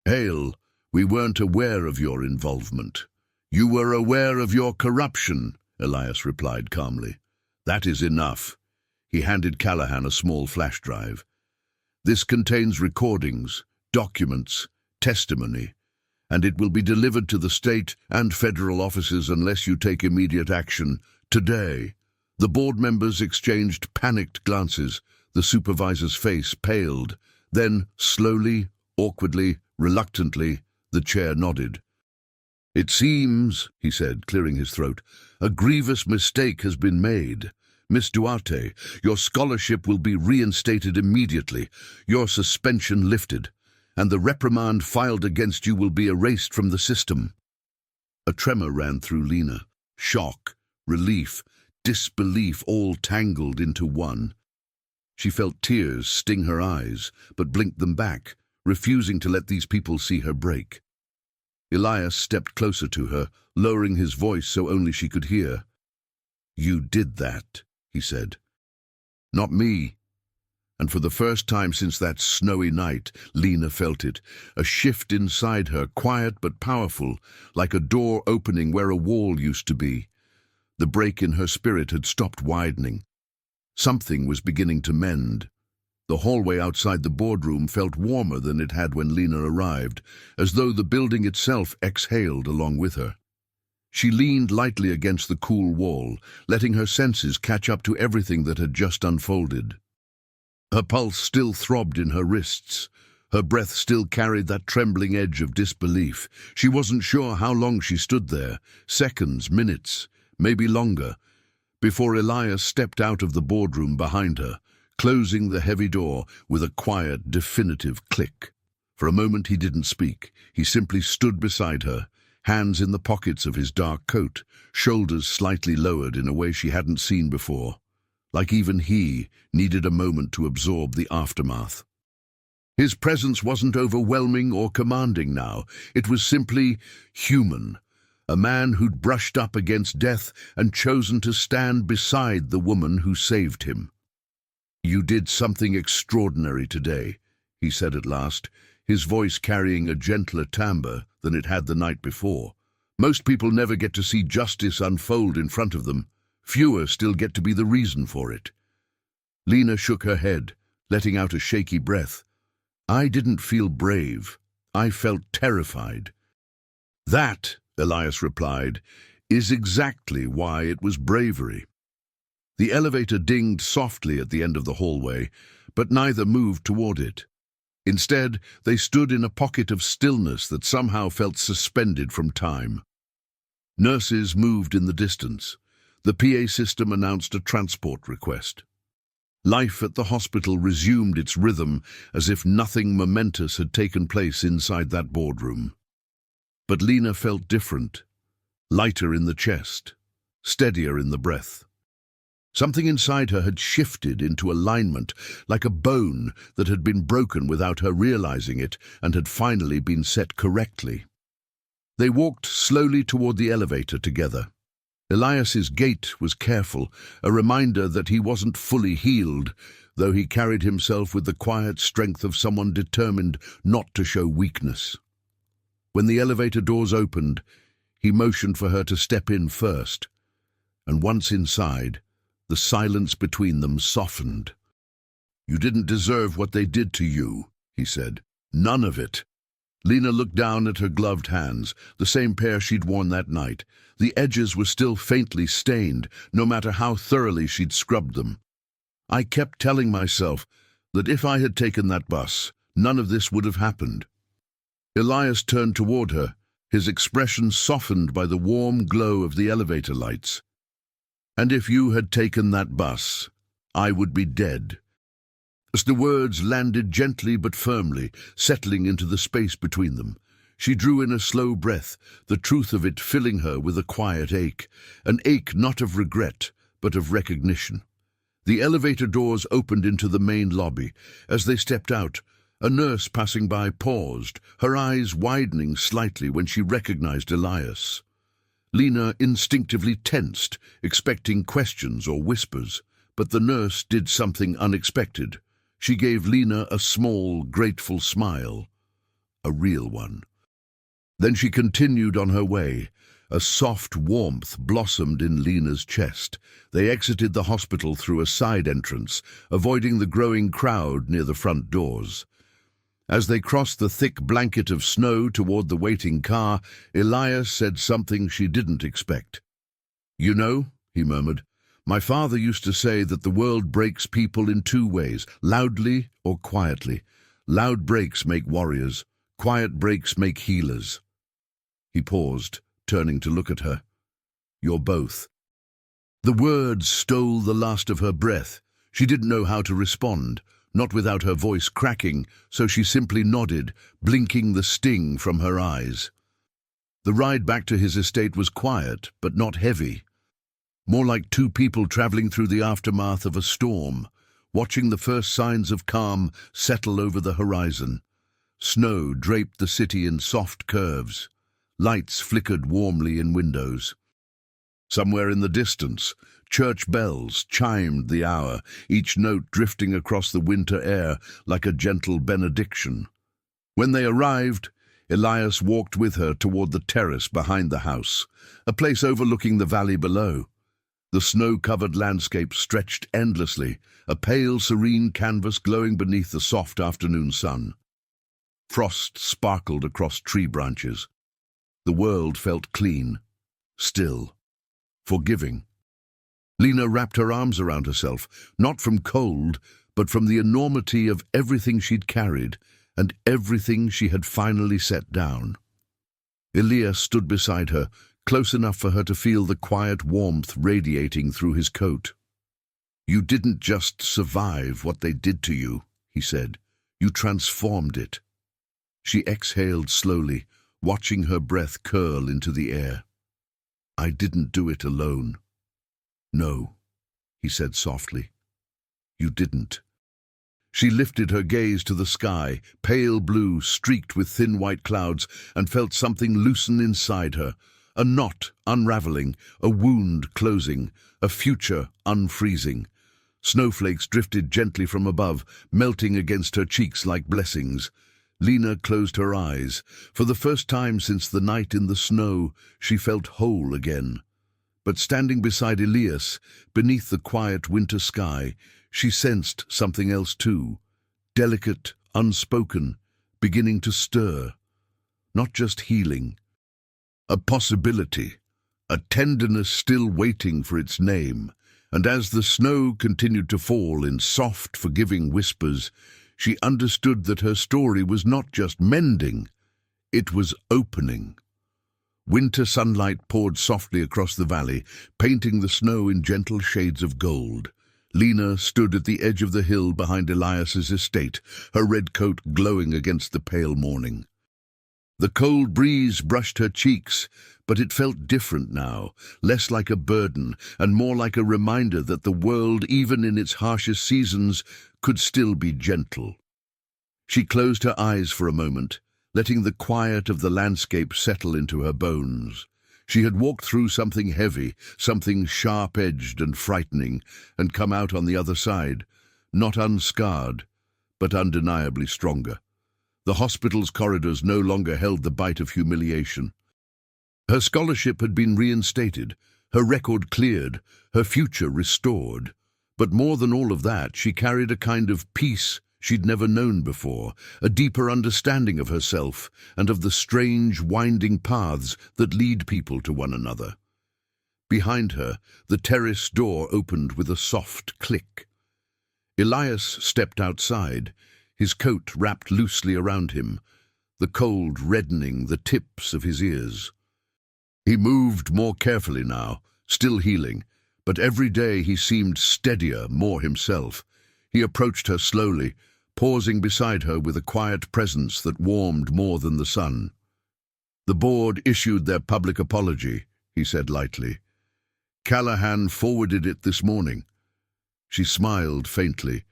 Hale, we weren't aware of your involvement." "You were aware of your corruption," Elias replied calmly. "That is enough." He handed Callahan a small flash drive. "This contains recordings, documents, testimony, and it will be delivered to the state and federal offices unless you take immediate action today." The board members exchanged panicked glances. The supervisor's face paled. Then, slowly, awkwardly, reluctantly, the chair nodded. "It seems," he said, clearing his throat, "a grievous mistake has been made. Miss Duarte, your scholarship will be reinstated immediately, your suspension lifted, and the reprimand filed against you will be erased from the system." A tremor ran through Lena. Shock, relief, disbelief all tangled into one. She felt tears sting her eyes, but blinked them back, refusing to let these people see her break. Elias stepped closer to her, lowering his voice so only she could hear. "You did that," he said. "Not me." And for the first time since that snowy night, Lena felt it, a shift inside her, quiet but powerful, like a door opening where a wall used to be. The break in her spirit had stopped widening. Something was beginning to mend. The hallway outside the boardroom felt warmer than it had when Lena arrived, as though the building itself exhaled along with her. She leaned lightly against the cool wall, letting her senses catch up to everything that had just unfolded. Her pulse still throbbed in her wrists. Her breath still carried that trembling edge of disbelief. She wasn't sure how long she stood there, seconds, minutes, maybe longer, before Elias stepped out of the boardroom behind her, closing the heavy door with a quiet, definitive click. For a moment he didn't speak. He simply stood beside her, hands in the pockets of his dark coat, shoulders slightly lowered in a way she hadn't seen before, like even he needed a moment to absorb the aftermath. His presence wasn't overwhelming or commanding now. It was simply human. A man who'd brushed up against death and chosen to stand beside the woman who saved him. "You did something extraordinary today," he said at last, his voice carrying a gentler timbre than it had the night before. "Most people never get to see justice unfold in front of them. Fewer still get to be the reason for it." Lena shook her head, letting out a shaky breath. "I didn't feel brave. I felt terrified." "That," Elias replied, "is exactly why it was bravery." The elevator dinged softly at the end of the hallway, but neither moved toward it. Instead, they stood in a pocket of stillness that somehow felt suspended from time. Nurses moved in the distance. The PA system announced a transport request. Life at the hospital resumed its rhythm as if nothing momentous had taken place inside that boardroom. But Lena felt different, lighter in the chest, steadier in the breath. Something inside her had shifted into alignment, like a bone that had been broken without her realizing it and had finally been set correctly. They walked slowly toward the elevator together. Elias's gait was careful, a reminder that he wasn't fully healed, though he carried himself with the quiet strength of someone determined not to show weakness. When the elevator doors opened, he motioned for her to step in first, and once inside, the silence between them softened. "You didn't deserve what they did to you," he said. "None of it." Lena looked down at her gloved hands, the same pair she'd worn that night. The edges were still faintly stained, no matter how thoroughly she'd scrubbed them. "I kept telling myself that if I had taken that bus, none of this would have happened." Elias turned toward her, his expression softened by the warm glow of the elevator lights. And if you had taken that bus, I would be dead. As the words landed gently but firmly, settling into the space between them, she drew in a slow breath, the truth of it filling her with a quiet ache, an ache not of regret, but of recognition. The elevator doors opened into the main lobby. As they stepped out, a nurse passing by paused, her eyes widening slightly when she recognized Elias. Lena instinctively tensed, expecting questions or whispers, but the nurse did something unexpected. She gave Lena a small, grateful smile. A real one. Then she continued on her way. A soft warmth blossomed in Lena's chest. They exited the hospital through a side entrance, avoiding the growing crowd near the front doors. As they crossed the thick blanket of snow toward the waiting car, Elias said something she didn't expect. "You know," he murmured, "my father used to say that the world breaks people in two ways, loudly or quietly. Loud breaks make warriors, quiet breaks make healers." He paused, turning to look at her. "You're both." The words stole the last of her breath. She didn't know how to respond, not without her voice cracking, so she simply nodded, blinking the sting from her eyes. The ride back to his estate was quiet, but not heavy. More like two people traveling through the aftermath of a storm, watching the first signs of calm settle over the horizon. Snow draped the city in soft curves. Lights flickered warmly in windows. Somewhere in the distance, church bells chimed the hour, each note drifting across the winter air like a gentle benediction. When they arrived, Elias walked with her toward the terrace behind the house, a place overlooking the valley below. The snow-covered landscape stretched endlessly, a pale, serene canvas glowing beneath the soft afternoon sun. Frost sparkled across tree branches. The world felt clean, still, forgiving. Lena wrapped her arms around herself, not from cold, but from the enormity of everything she'd carried and everything she had finally set down. Elias stood beside her, close enough for her to feel the quiet warmth radiating through his coat. "You didn't just survive what they did to you," he said. "You transformed it." She exhaled slowly, watching her breath curl into the air. "I didn't do it alone." "No," he said softly. "You didn't." She lifted her gaze to the sky, pale blue, streaked with thin white clouds, and felt something loosen inside her. A knot unraveling, a wound closing, a future unfreezing. Snowflakes drifted gently from above, melting against her cheeks like blessings. Lena closed her eyes. For the first time since the night in the snow, she felt whole again. But standing beside Elias, beneath the quiet winter sky, she sensed something else too, delicate, unspoken, beginning to stir. Not just healing. A possibility, a tenderness still waiting for its name. And as the snow continued to fall in soft, forgiving whispers, she understood that her story was not just mending, it was opening. Winter sunlight poured softly across the valley, painting the snow in gentle shades of gold. Lena stood at the edge of the hill behind Elias's estate, her red coat glowing against the pale morning. The cold breeze brushed her cheeks, but it felt different now, less like a burden and more like a reminder that the world, even in its harshest seasons, could still be gentle. She closed her eyes for a moment, letting the quiet of the landscape settle into her bones. She had walked through something heavy, something sharp-edged and frightening, and come out on the other side, not unscarred, but undeniably stronger. The hospital's corridors no longer held the bite of humiliation. Her scholarship had been reinstated, her record cleared, her future restored. But more than all of that, she carried a kind of peace she'd never known before, a deeper understanding of herself and of the strange, winding paths that lead people to one another. Behind her, the terrace door opened with a soft click. Elias stepped outside, his coat wrapped loosely around him, the cold reddening the tips of his ears. He moved more carefully now, still healing, but every day he seemed steadier, more himself. He approached her slowly, pausing beside her with a quiet presence that warmed more than the sun. "The board issued their public apology," he said lightly. "Callahan forwarded it this morning." She smiled faintly.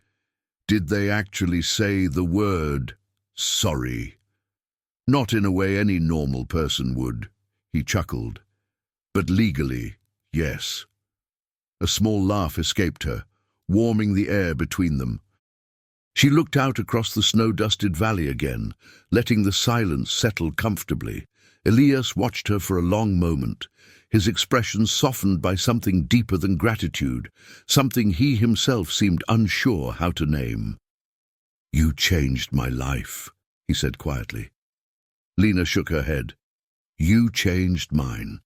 "Did they actually say the word sorry?" "Not in a way any normal person would," he chuckled. "But legally, yes." A small laugh escaped her, warming the air between them. She looked out across the snow-dusted valley again, letting the silence settle comfortably. Elias watched her for a long moment, his expression softened by something deeper than gratitude, something he himself seemed unsure how to name. "You changed my life," he said quietly. Lena shook her head. "You changed mine."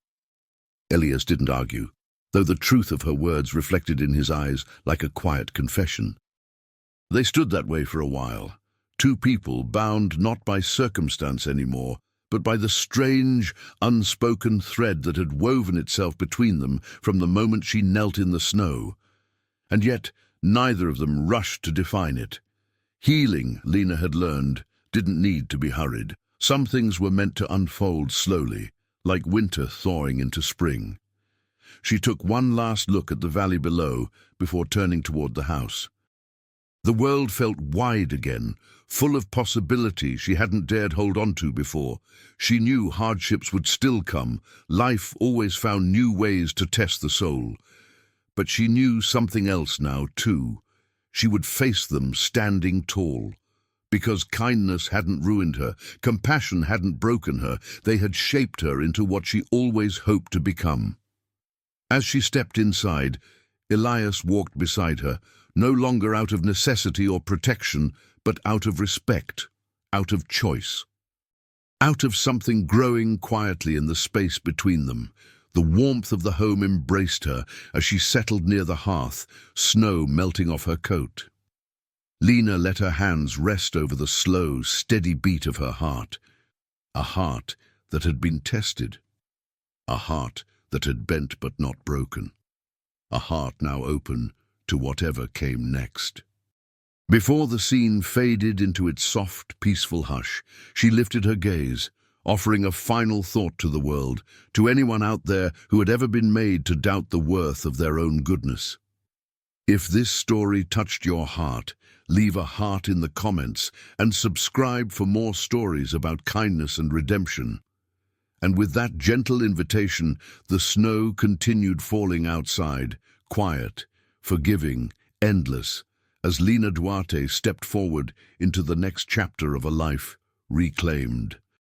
Elias didn't argue, though the truth of her words reflected in his eyes like a quiet confession. They stood that way for a while, two people bound not by circumstance anymore, but by the strange, unspoken thread that had woven itself between them from the moment she knelt in the snow. And yet neither of them rushed to define it. Healing, Lena had learned, didn't need to be hurried. Some things were meant to unfold slowly, like winter thawing into spring. She took one last look at the valley below before turning toward the house. The world felt wide again, full of possibility she hadn't dared hold on to before. She knew hardships would still come. Life always found new ways to test the soul. But she knew something else now, too. She would face them standing tall. Because kindness hadn't ruined her, compassion hadn't broken her, they had shaped her into what she always hoped to become. As she stepped inside, Elias walked beside her, no longer out of necessity or protection, but out of respect, out of choice. Out of something growing quietly in the space between them. The warmth of the home embraced her as she settled near the hearth, snow melting off her coat. Lena let her hands rest over the slow, steady beat of her heart. A heart that had been tested. A heart that had bent but not broken. A heart now open to whatever came next. Before the scene faded into its soft, peaceful hush, she lifted her gaze, offering a final thought to the world, to anyone out there who had ever been made to doubt the worth of their own goodness. If this story touched your heart, leave a heart in the comments and subscribe for more stories about kindness and redemption. And with that gentle invitation, the snow continued falling outside, quiet, forgiving, endless, as Lena Duarte stepped forward into the next chapter of a life reclaimed.